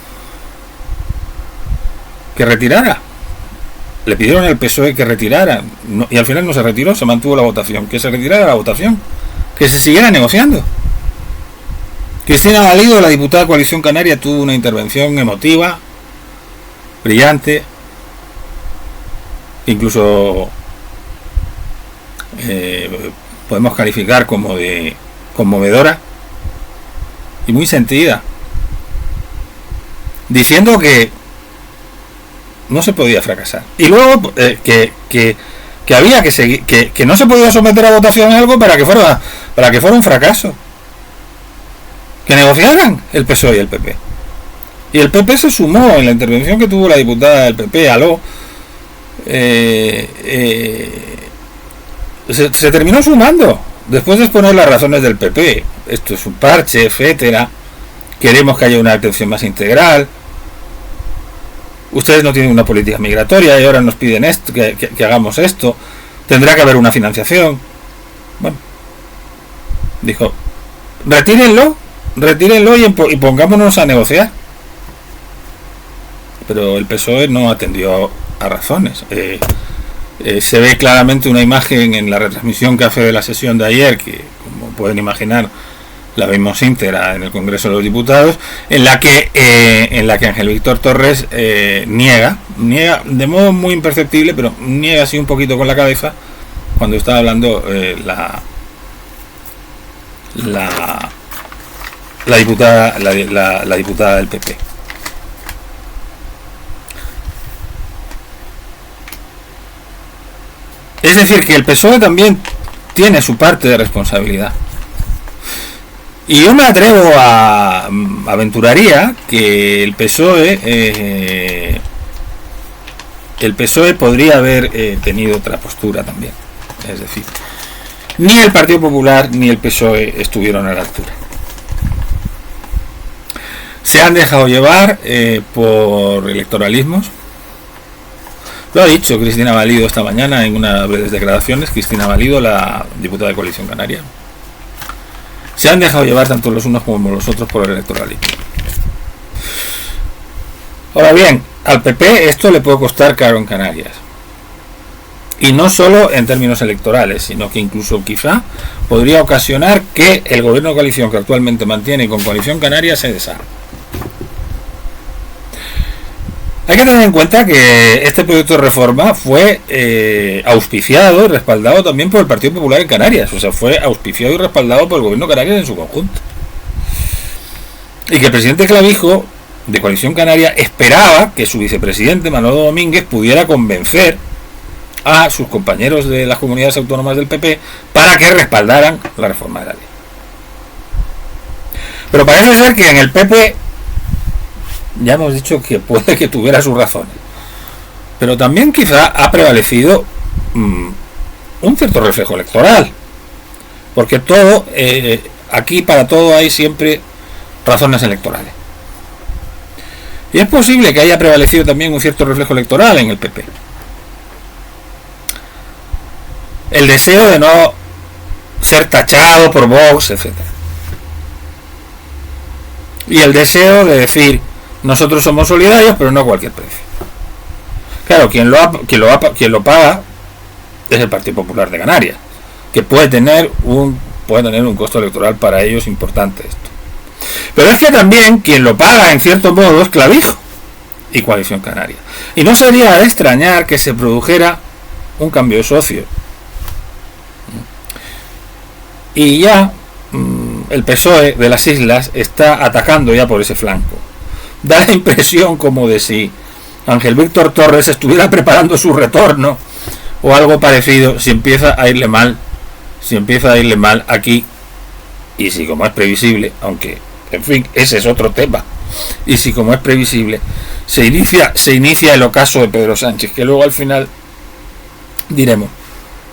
que retirara. Le pidieron al PSOE que retirara, y al final no se retiró, se mantuvo la votación, que se retirara la votación, que se siguiera negociando. Cristina Valido, la diputada de Coalición Canaria, tuvo una intervención emotiva, brillante, incluso podemos calificar como de conmovedora y muy sentida, diciendo que no se podía fracasar, y luego que había que seguir, que no se podía someter a votación algo para que fuera un fracaso, que negociaran el PSOE y el PP. Y el PP se sumó en la intervención que tuvo la diputada del PP, Aló. Se terminó sumando después de exponer las razones del PP. Esto es un parche, etcétera. Queremos que haya una atención más integral. Ustedes no tienen una política migratoria y ahora nos piden esto, que hagamos esto. Tendrá que haber una financiación. Bueno, dijo, retírenlo y pongámonos a negociar. Pero el PSOE no atendió a razones. Se ve claramente una imagen en la retransmisión que hace de la sesión de ayer, que como pueden imaginar la vimos íntegra en el Congreso de los Diputados, en la que Ángel Víctor Torres niega de modo muy imperceptible, pero niega así un poquito con la cabeza cuando está hablando la diputada del PP. Es decir, que el PSOE también tiene su parte de responsabilidad. Y yo me atrevo a aventuraría que el PSOE podría haber tenido otra postura también. Es decir, ni el Partido Popular ni el PSOE estuvieron a la altura. Se han dejado llevar por electoralismos. Lo ha dicho Cristina Valido esta mañana en una de las declaraciones. Cristina Valido, la diputada de Coalición Canaria. Se han dejado llevar tanto los unos como los otros por el electoralismo. Ahora bien, al PP esto le puede costar caro en Canarias. Y no solo en términos electorales, sino que incluso quizá podría ocasionar que el gobierno de coalición que actualmente mantiene con Coalición Canaria se deshaga. Hay que tener en cuenta que este proyecto de reforma fue auspiciado y respaldado también por el Partido Popular en Canarias. O sea, fue auspiciado y respaldado por el gobierno de Canarias en su conjunto. Y que el presidente Clavijo, de Coalición Canaria, esperaba que su vicepresidente, Manolo Domínguez, pudiera convencer a sus compañeros de las comunidades autónomas del PP para que respaldaran la reforma de la ley. Pero parece ser que en el PP ya hemos dicho que puede que tuviera sus razones, pero también quizá ha prevalecido un cierto reflejo electoral, porque todo aquí para todo hay siempre razones electorales, y es posible que haya prevalecido también un cierto reflejo electoral en el PP, el deseo de no ser tachado por Vox, etcétera, y el deseo de decir nosotros somos solidarios, pero no a cualquier precio. Claro, quien lo paga es el Partido Popular de Canarias, que puede tener un costo electoral para ellos importante esto. Pero es que también quien lo paga en cierto modo es Clavijo y Coalición Canaria. Y no sería de extrañar que se produjera un cambio de socio. Y ya el PSOE de las islas está atacando ya por ese flanco. Da la impresión como de si Ángel Víctor Torres estuviera preparando su retorno o algo parecido si empieza a irle mal aquí, y si, como es previsible, aunque en fin ese es otro tema, y si, como es previsible, se inicia el ocaso de Pedro Sánchez, que luego al final diremos.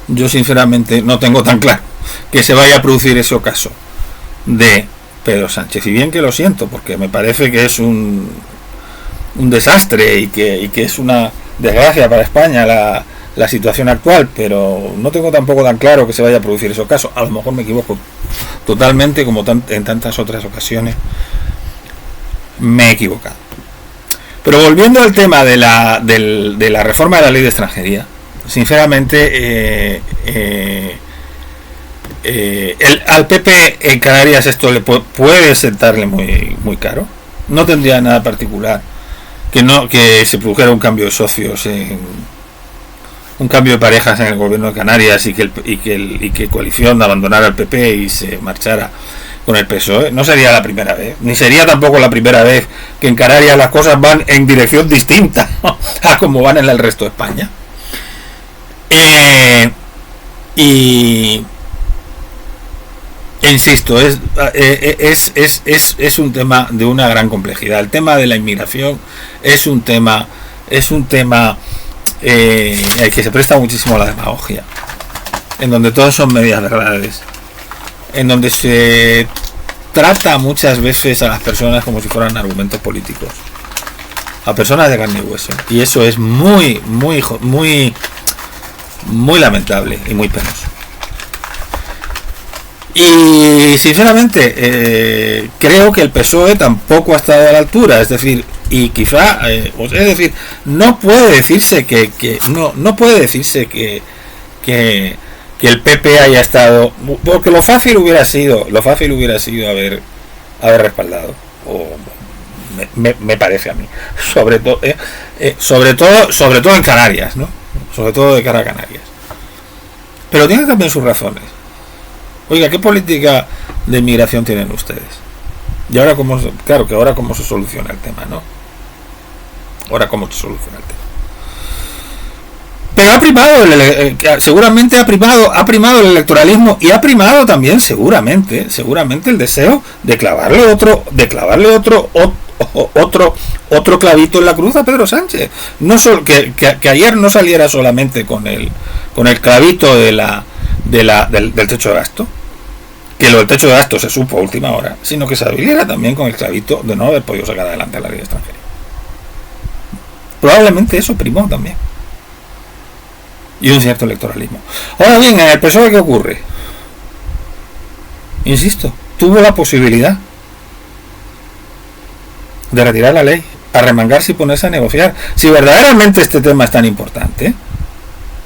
Yo sinceramente no tengo tan claro que se vaya a producir ese ocaso de Pedro Sánchez, y bien que lo siento, porque me parece que es un desastre y que es una desgracia para España la situación actual, pero no tengo tampoco tan claro que se vaya a producir esos casos. A lo mejor me equivoco totalmente, como en tantas otras ocasiones me he equivocado. Pero volviendo al tema de la reforma de la ley de extranjería, sinceramente al PP en Canarias esto le puede sentarle muy caro. No tendría nada particular que se produjera un cambio de socios, un cambio de parejas en el gobierno de Canarias y que Coalición abandonara el PP y se marchara con el PSOE. No sería la primera vez, ni sería tampoco la primera vez que en Canarias las cosas van en dirección distinta a como van en el resto de España. Y insisto, es un tema de una gran complejidad. El tema de la inmigración es un tema que se presta muchísimo a la demagogia, en donde todo son medias verdades, en donde se trata muchas veces a las personas como si fueran argumentos políticos, a personas de carne y hueso, y eso es muy lamentable y muy penoso. Y sinceramente creo que el PSOE tampoco ha estado a la altura, es decir, y quizá no puede decirse que el PP haya estado, porque lo fácil hubiera sido haber respaldado, o me parece a mí, sobre todo en Canarias, ¿no? Sobre todo de cara a Canarias, pero tiene también sus razones. Oiga, ¿qué política de inmigración tienen ustedes? Y ahora cómo se soluciona el tema, ¿no? Pero ha primado seguramente ha primado el electoralismo, y ha primado también seguramente el deseo de clavarle otro clavito en la cruz a Pedro Sánchez. No solo que ayer no saliera solamente con el clavito del techo de gasto, que lo del techo de gasto se supo a última hora, sino que se saliera también con el clavito de no haber podido sacar adelante la ley de extranjería. Probablemente eso primó también, y un cierto electoralismo. Ahora bien, en el PSOE, ¿qué ocurre? Insisto, tuvo la posibilidad de retirar la ley, arremangarse y ponerse a negociar. Si verdaderamente este tema es tan importante,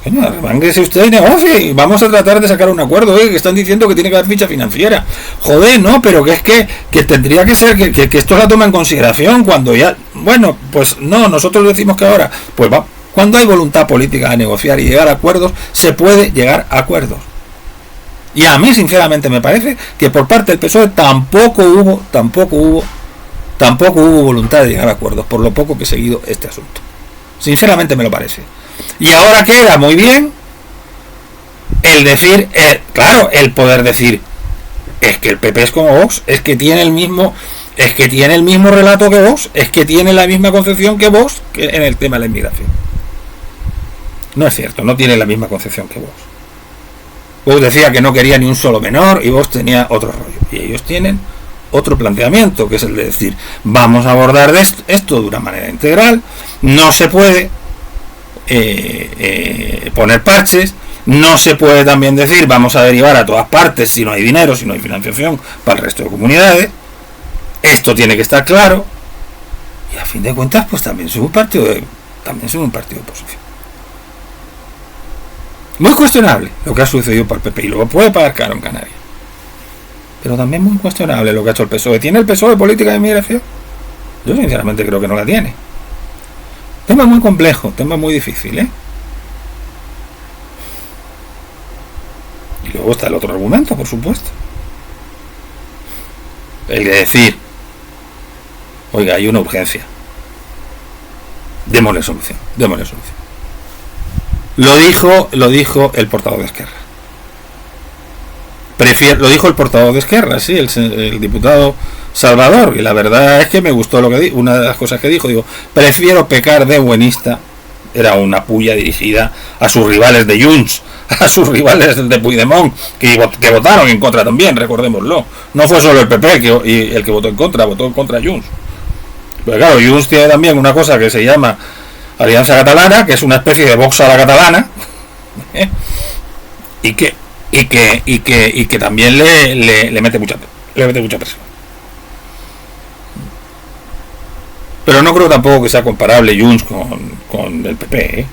bueno, arremánguese usted y negocie, y vamos a tratar de sacar un acuerdo. Que están diciendo que tiene que haber ficha financiera. Joder, no, pero que es que tendría que ser que esto la toma en consideración cuando ya... Bueno, pues no, nosotros decimos que ahora, pues va, cuando hay voluntad política de negociar y llegar a acuerdos, se puede llegar a acuerdos. Y a mí sinceramente me parece que por parte del PSOE tampoco hubo voluntad de llegar a acuerdos, por lo poco que he seguido este asunto. Sinceramente me lo parece. Y ahora queda muy bien el decir, el poder decir, es que el PP es como Vox, es que tiene el mismo relato que Vox, es que tiene la misma concepción que Vox en el tema de la inmigración. No es cierto, no tiene la misma concepción que Vox. Vox decía que no quería ni un solo menor y Vox tenía otro rollo. Y ellos tienen otro planteamiento, que es el de decir, vamos a abordar esto de una manera integral, no se puede poner parches, no se puede también decir vamos a derivar a todas partes si no hay dinero, si no hay financiación para el resto de comunidades. Esto tiene que estar claro, y a fin de cuentas pues también son un partido de oposición. Muy cuestionable lo que ha sucedido por el PP, y lo puede pagar caro en Canarias, pero también muy cuestionable lo que ha hecho el PSOE. ¿Tiene el PSOE política de inmigración? Yo sinceramente creo que no la tiene. Tema muy complejo, tema muy difícil, Y luego está el otro argumento, por supuesto, el de decir, oiga, hay una urgencia, démosle solución. Lo dijo el portavoz de Esquerra. Lo dijo el portavoz de Esquerra, sí, el diputado Salvador, y la verdad es que me gustó lo que dijo. Una de las cosas que dijo, prefiero pecar de buenista era una puya dirigida a sus rivales de Junts, a sus rivales de Puigdemont, que votaron en contra también, recordémoslo. No fue solo el PP el que votó en contra Junts. Pero claro, Junts tiene también una cosa que se llama Alianza Catalana, que es una especie de Vox a la catalana, y que también le mete mucha presión. Pero no creo tampoco que sea comparable Junts con el PP.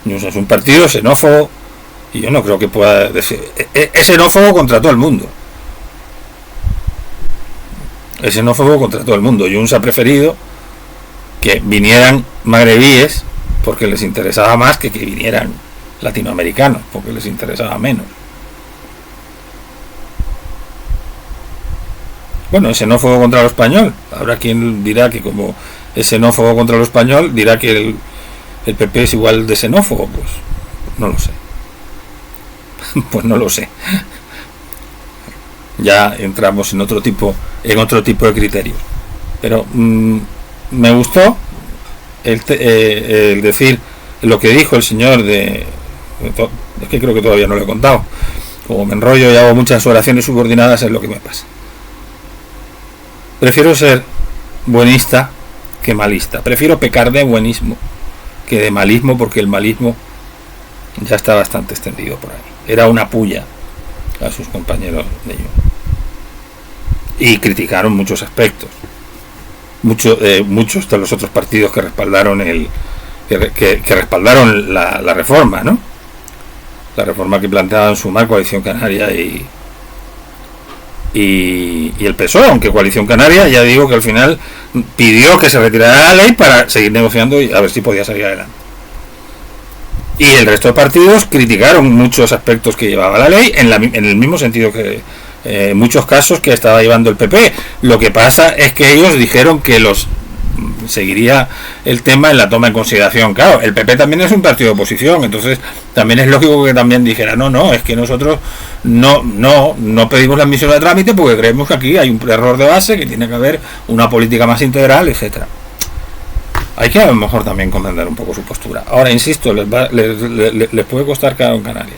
Junts es un partido xenófobo y yo no creo que pueda decir. Es xenófobo contra todo el mundo. Es xenófobo contra todo el mundo. Junts ha preferido que vinieran magrebíes porque les interesaba más que vinieran latinoamericanos, porque les interesaba menos. Bueno, es xenófobo contra lo español. Habrá quien dirá que como es xenófobo contra lo español, dirá que el PP es igual de xenófobo. Pues no lo sé. Pues no lo sé. Ya entramos en otro tipo de criterios. Pero me gustó el decir lo que dijo el señor es que creo que todavía no lo he contado. Como me enrollo y hago muchas oraciones subordinadas, es lo que me pasa. Prefiero ser buenista que malista. Prefiero pecar de buenismo que de malismo, porque el malismo ya está bastante extendido por ahí. Era una puya a sus compañeros de ellos. Y criticaron muchos aspectos. Muchos de los otros partidos que respaldaron que respaldaron la reforma, ¿no? La reforma que planteaban Sumar, Coalición Canaria y el PSOE, aunque Coalición Canaria, ya digo que al final pidió que se retirara la ley para seguir negociando y a ver si podía salir adelante. Y el resto de partidos criticaron muchos aspectos que llevaba la ley en el mismo sentido que en muchos casos que estaba llevando el PP. Lo que pasa es que ellos dijeron que seguiría el tema en la toma en consideración. Claro, el PP también es un partido de oposición, entonces también es lógico que también dijera no, es que nosotros no pedimos la admisión de trámite porque creemos que aquí hay un error de base, que tiene que haber una política más integral, etcétera. Hay que a lo mejor también comprender un poco su postura. Ahora, insisto, les puede costar quedar en Canarias.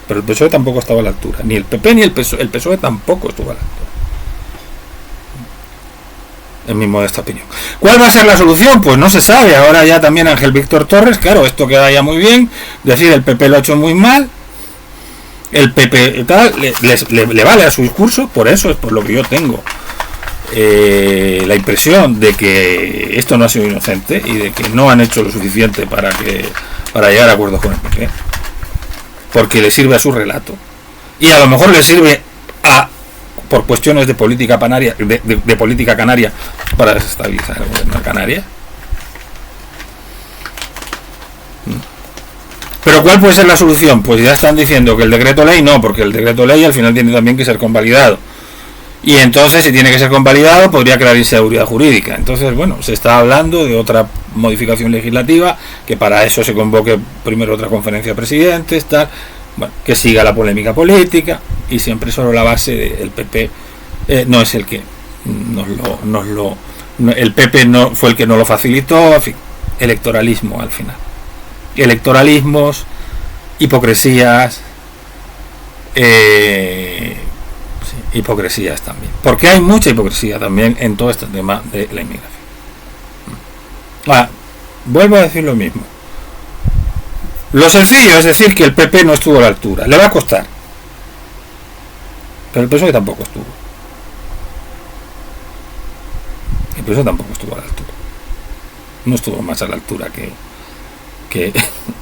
Pero el PSOE tampoco estaba a la altura. Ni el PP ni el PSOE tampoco estuvo a la altura. En mi modesta opinión. ¿Cuál va a ser la solución? Pues no se sabe. Ahora ya también Ángel Víctor Torres, claro, esto queda ya muy bien. Decir el PP lo ha hecho muy mal. El PP tal, le vale a su discurso, por eso es por lo que yo tengo la impresión de que esto no ha sido inocente y de que no han hecho lo suficiente para llegar a acuerdos con el PP. Porque le sirve a su relato. Y a lo mejor le sirve por cuestiones de política canaria, de política canaria, para desestabilizar el gobierno de Canarias. Pero ¿cuál puede ser la solución? Pues ya están diciendo que el decreto ley no, porque el decreto ley al final tiene también que ser convalidado. Y entonces, si tiene que ser convalidado, podría crear inseguridad jurídica. Entonces, bueno, se está hablando de otra modificación legislativa, que para eso se convoque primero otra conferencia de presidentes, tal, bueno, que siga la polémica política, y siempre sobre la base del PP no es el que el PP no fue el que nos lo facilitó, en fin, electoralismo al final. Electoralismos, hipocresías, hipocresías también, porque hay mucha hipocresía también en todo este tema de la inmigración. Vuelvo a decir lo mismo. Lo sencillo es decir que el PP no estuvo a la altura. Le va a costar, pero el PSOE tampoco estuvo. El PSOE tampoco estuvo a la altura. No estuvo más a la altura que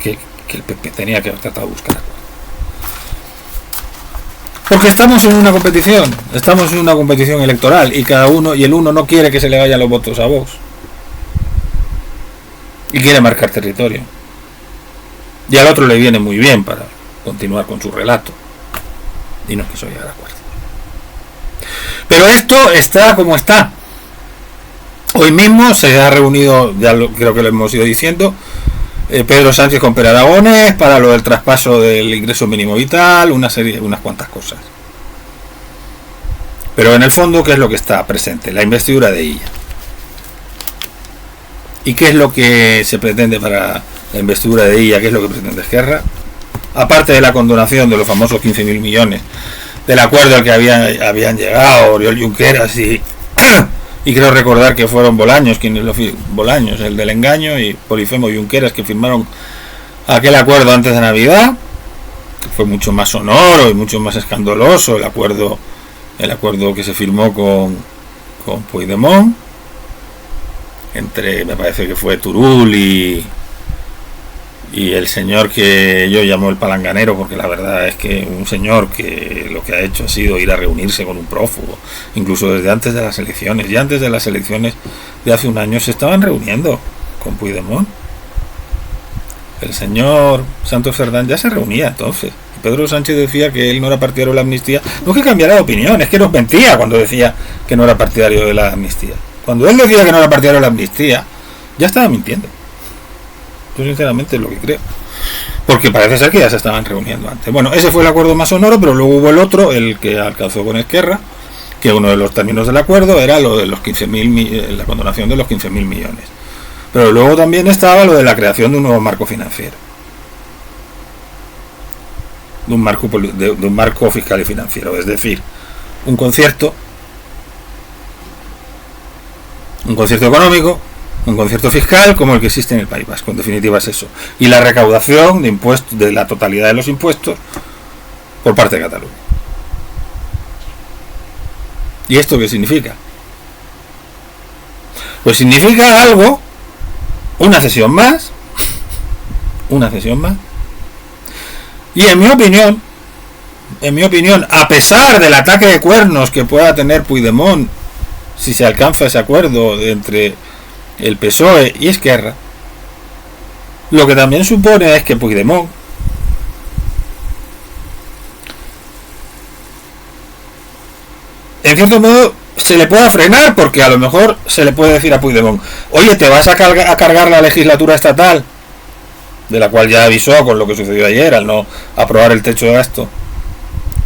el PP tenía que haber tratado de buscar. Porque estamos en una competición electoral y el uno no quiere que se le vayan los votos a Vox y quiere marcar territorio, y al otro le viene muy bien para continuar con su relato y no quiso llegar a acuerdo. Pero esto está como está. Hoy mismo se ha reunido, creo que lo hemos ido diciendo, Pedro Sánchez con Pere Aragonés para lo del traspaso del ingreso mínimo vital, unas cuantas cosas. Pero en el fondo, ¿qué es lo que está presente? La investidura de ella. ¿Y qué es lo que se pretende para la investidura de ella? ¿Qué es lo que pretende Esquerra? Aparte de la condonación de los famosos 15.000 millones del acuerdo al que habían llegado Oriol Junqueras y creo recordar que fueron Bolaños, Bolaños, el del engaño, y Polifemo y Junqueras, que firmaron aquel acuerdo antes de Navidad, que fue mucho más sonoro y mucho más escandaloso el acuerdo que se firmó con Puigdemont, entre, me parece que fue Turull y el señor que yo llamo el palanganero, porque la verdad es que un señor que lo que ha hecho ha sido ir a reunirse con un prófugo, incluso desde antes de las elecciones. Y antes de las elecciones de hace un año se estaban reuniendo con Puigdemont. El señor Santos Cerdán ya se reunía entonces. Pedro Sánchez decía que él no era partidario de la amnistía. No es que cambiara de opinión, es que nos mentía cuando decía que no era partidario de la amnistía. Cuando él decía que no era partidario de la amnistía, ya estaba mintiendo. Yo sinceramente es lo que creo, porque parece ser que ya se estaban reuniendo antes. Bueno, ese fue el acuerdo más sonoro, pero luego hubo el otro, el que alcanzó con Esquerra, que uno de los términos del acuerdo era lo de los 15.000, la condonación de los 15.000 millones. Pero luego también estaba lo de la creación de un nuevo marco financiero, de un marco fiscal y financiero, es decir, un concierto económico, un concierto fiscal como el que existe en el País Vasco. En definitiva es eso, y la recaudación de impuestos, de la totalidad de los impuestos por parte de Cataluña. ¿Y esto qué significa? Pues significa algo, una cesión más, y en mi opinión, a pesar del ataque de cuernos que pueda tener Puigdemont si se alcanza ese acuerdo entre el PSOE y Esquerra, lo que también supone es que Puigdemont en cierto modo se le pueda frenar, porque a lo mejor se le puede decir a Puigdemont: oye, te vas a cargar la legislatura estatal, de la cual ya avisó con lo que sucedió ayer al no aprobar el techo de gasto.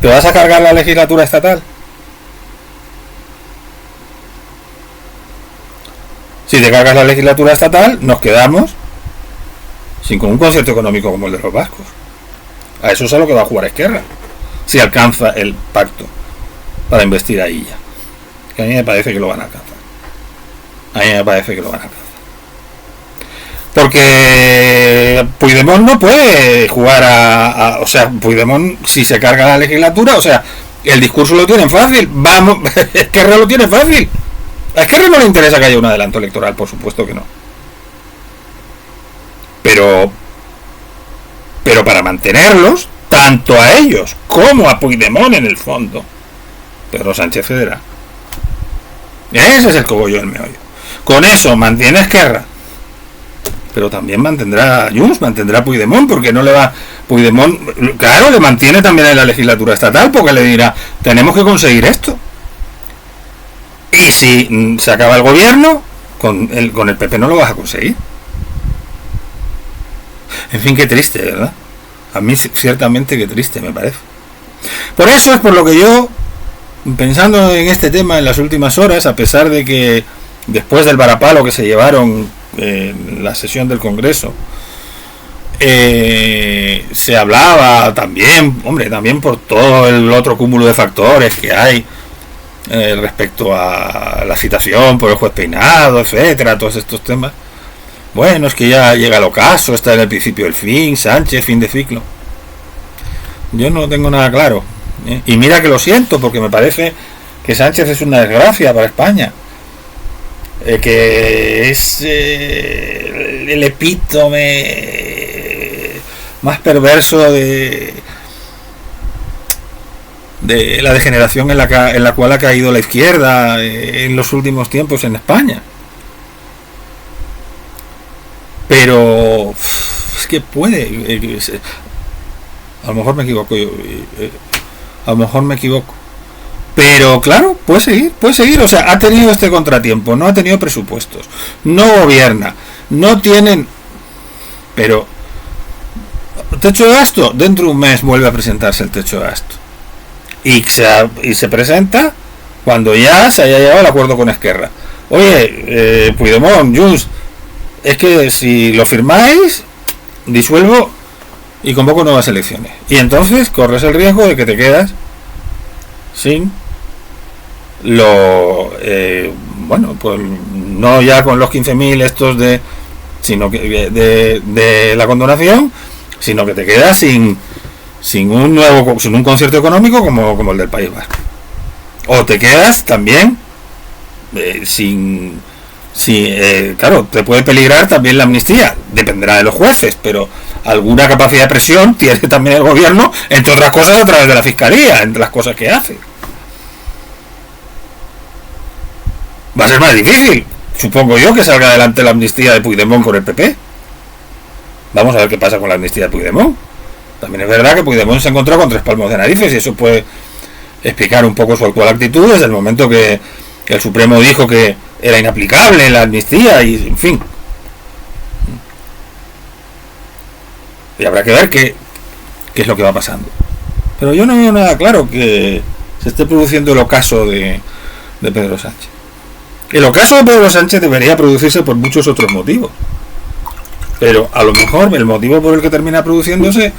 ¿Te vas a cargar la legislatura estatal? Si te cargas la legislatura estatal, nos quedamos sin un concierto económico como el de los vascos. A eso es a lo que va a jugar Esquerra, si alcanza el pacto para investir a Illa. Que a mí me parece que lo van a alcanzar. Porque Puigdemont no puede jugar o sea, Puigdemont, si se carga la legislatura, o sea, el discurso lo tienen fácil. Vamos, Esquerra lo tiene fácil. A Esquerra no le interesa que haya un adelanto electoral, por supuesto que no. Pero para mantenerlos, tanto a ellos como a Puigdemont en el fondo, Pedro Sánchez cederá. Ese es el cogollo del meollo. Con eso mantiene Esquerra, pero también mantendrá Junts, mantendrá Puigdemont, porque no le va... Puigdemont, claro, le mantiene también en la legislatura estatal, porque le dirá: tenemos que conseguir esto. Y si se acaba el gobierno, con el PP no lo vas a conseguir. En fin, qué triste, ¿verdad? A mí ciertamente qué triste me parece. Por eso es por lo que yo, pensando en este tema en las últimas horas, a pesar de que después del varapalo que se llevaron en la sesión del Congreso, se hablaba también, también por todo el otro cúmulo de factores que hay respecto a la citación por el juez Peinado, etcétera, todos estos temas. Bueno, es que ya llega el ocaso, está en el principio del fin, Sánchez, fin de ciclo. Yo no tengo nada claro, y mira que lo siento, porque me parece que Sánchez es una desgracia para España, que es el epítome más perverso de la degeneración en la cual ha caído la izquierda en los últimos tiempos en España. Pero es que puede, a lo mejor me equivoco, pero claro, puede seguir, o sea, ha tenido este contratiempo, no ha tenido presupuestos, no gobierna, no tienen, pero techo de gasto, dentro de un mes vuelve a presentarse el techo de gasto, y se presenta cuando ya se haya llegado al acuerdo con Esquerra. Oye, Puigdemont, Junts, es que si lo firmáis, disuelvo y convoco nuevas elecciones. Y entonces corres el riesgo de que te quedas sin pues no ya con los 15.000 estos sino que de la condonación, sino que te quedas sin un concierto económico como el del País Vasco. O te quedas también claro, te puede peligrar también la amnistía, dependerá de los jueces, pero alguna capacidad de presión tiene también el gobierno, entre otras cosas a través de la fiscalía, entre las cosas que hace. Va a ser más difícil, supongo yo, que salga adelante la amnistía de Puigdemont con el PP. Vamos a ver qué pasa con la amnistía de Puigdemont. También es verdad que Puigdemont se encontró con 3 palmos de narices, y eso puede explicar un poco su actual actitud desde el momento que el Supremo dijo que era inaplicable la amnistía, y en fin. Y habrá que ver qué es lo que va pasando. Pero yo no veo nada claro que se esté produciendo el ocaso de Pedro Sánchez. El ocaso de Pedro Sánchez debería producirse por muchos otros motivos, pero a lo mejor el motivo por el que termina produciéndose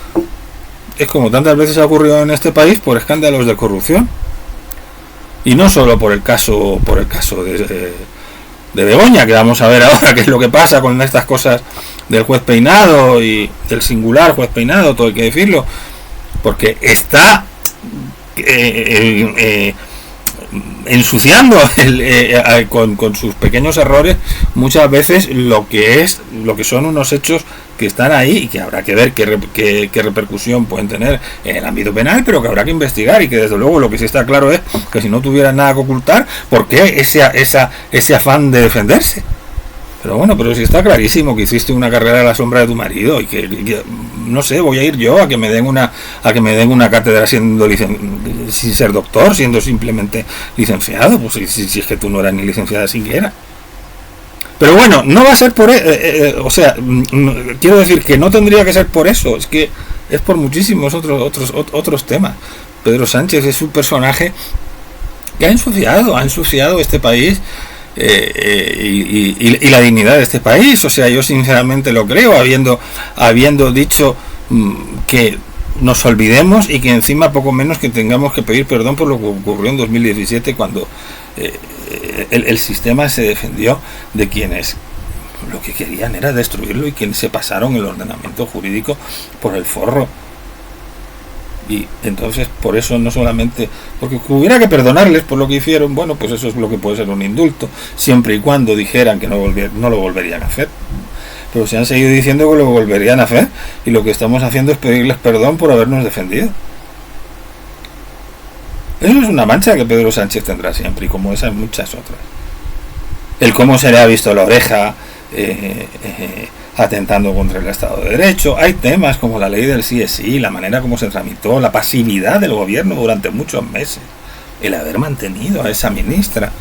es, como tantas veces ha ocurrido en este país, por escándalos de corrupción. Y no solo por el caso de Begoña, que vamos a ver ahora qué es lo que pasa con estas cosas del juez Peinado y del singular juez Peinado, todo hay que decirlo, porque está ensuciando con sus pequeños errores muchas veces lo que son unos hechos que están ahí, y que habrá que ver qué repercusión pueden tener en el ámbito penal, pero que habrá que investigar, y que desde luego lo que sí está claro es que si no tuvieran nada que ocultar, ¿por qué ese afán de defenderse? Pero si está clarísimo que hiciste una carrera a la sombra de tu marido, y que no sé, voy a ir yo a que me den una cátedra sin ser doctor, siendo simplemente licenciado, pues si es que tú no eras ni licenciada siquiera. Pero bueno, no va a ser por quiero decir que no tendría que ser por eso, es que es por muchísimos otros temas. Pedro Sánchez es un personaje que ha ensuciado este país, y la dignidad de este país. O sea, yo sinceramente lo creo, habiendo dicho que nos olvidemos, y que encima poco menos que tengamos que pedir perdón por lo que ocurrió en 2017, cuando el sistema se defendió de quienes lo que querían era destruirlo, y quienes se pasaron el ordenamiento jurídico por el forro. Y entonces, por eso, no solamente porque hubiera que perdonarles por lo que hicieron, bueno, pues eso es lo que puede ser un indulto, siempre y cuando dijeran que no lo volverían a hacer. Pero se han seguido diciendo que lo volverían a hacer, y lo que estamos haciendo es pedirles perdón por habernos defendido. Eso es una mancha que Pedro Sánchez tendrá siempre, y como esas muchas otras. El cómo se le ha visto la oreja atentando contra el Estado de Derecho. Hay temas como la ley del sí es sí, la manera como se tramitó, la pasividad del gobierno durante muchos meses, el haber mantenido a esa ministra.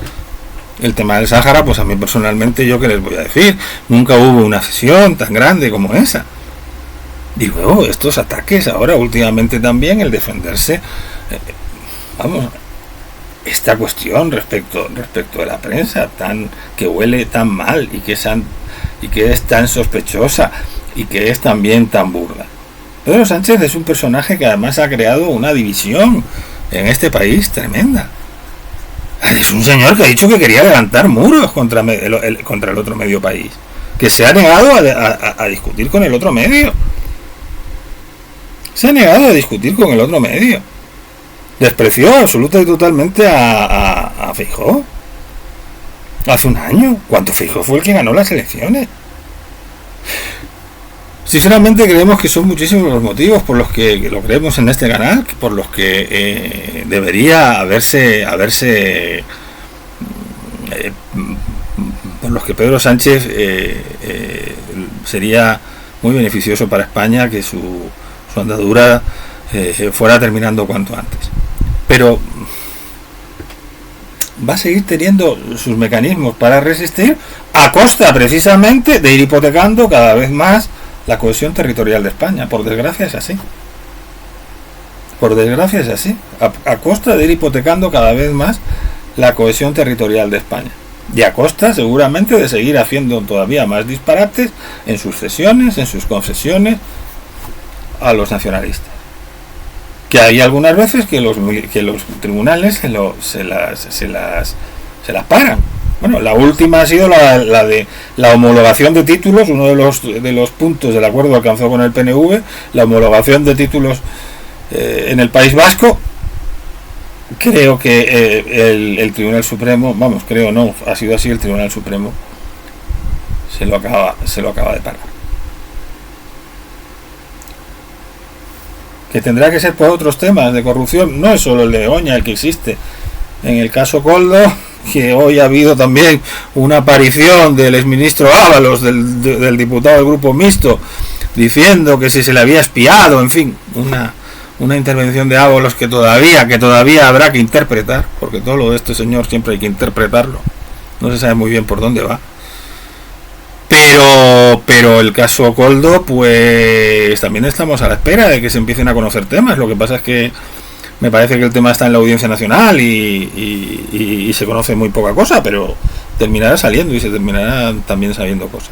El tema del Sáhara, pues a mí personalmente, yo que les voy a decir, nunca hubo una sesión tan grande como esa. Y luego estos ataques ahora últimamente también, el defenderse, esta cuestión respecto de la prensa que huele tan mal, y que es tan sospechosa, y que es también tan burda. Pedro Sánchez es un personaje que además ha creado una división en este país tremenda. Es un señor que ha dicho que quería levantar muros contra el otro medio país, que se ha negado a discutir con el otro medio. Se ha negado a discutir con el otro medio. Despreció absoluta y totalmente a Feijóo. Hace un año, cuando Feijóo fue el que ganó las elecciones. Sinceramente creemos que son muchísimos los motivos por los que lo creemos en este canal, por los que debería por los que Pedro Sánchez sería muy beneficioso para España que su andadura fuera terminando cuanto antes. Pero va a seguir teniendo sus mecanismos para resistir, a costa precisamente de ir hipotecando cada vez más la cohesión territorial de España. Por desgracia es así. A costa de ir hipotecando cada vez más la cohesión territorial de España. y a costa seguramente de seguir haciendo todavía más disparates en sus sesiones, en sus concesiones a los nacionalistas. Que hay algunas veces que los tribunales se las paran. Bueno, la última ha sido la de la homologación de títulos, uno de los puntos del acuerdo alcanzado con el PNV, la homologación de títulos en el País Vasco. Creo que el Tribunal Supremo, vamos, creo no, ha sido así, el Tribunal Supremo se lo acaba de parar. Que tendrá que ser por otros temas de corrupción, no es solo el de Oña el que existe. En el caso Koldo, que hoy ha habido también una aparición del exministro Ábalos, del diputado del grupo mixto, diciendo que si se le había espiado, en fin, una intervención de Ábalos que todavía habrá que interpretar, porque todo lo de este señor siempre hay que interpretarlo, no se sabe muy bien por dónde va. Pero el caso Koldo, pues también estamos a la espera de que se empiecen a conocer temas. Lo que pasa es que me parece que el tema está en la Audiencia Nacional y se conoce muy poca cosa, pero terminará saliendo y se terminará también sabiendo cosas.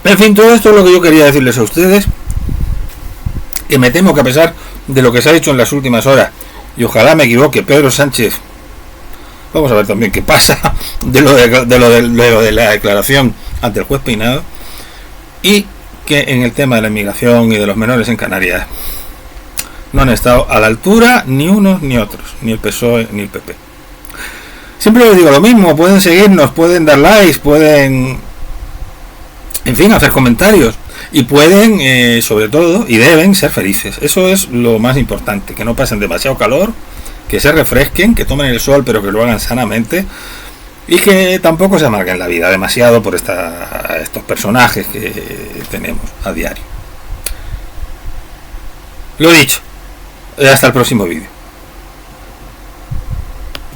En fin, todo esto es lo que yo quería decirles a ustedes, que me temo que a pesar de lo que se ha dicho en las últimas horas, y ojalá me equivoque, Pedro Sánchez, vamos a ver también qué pasa de lo de la declaración ante el juez Peinado, y que en el tema de la inmigración y de los menores en Canarias no han estado a la altura ni unos ni otros, ni el PSOE ni el PP. Siempre les digo lo mismo, pueden seguirnos, pueden dar likes, pueden, en fin, hacer comentarios, y pueden, sobre todo, y deben ser felices. Eso es lo más importante, que no pasen demasiado calor, que se refresquen, que tomen el sol, pero que lo hagan sanamente, y que tampoco se amarguen la vida demasiado por estos personajes que tenemos a diario. Lo dicho, hasta el próximo vídeo.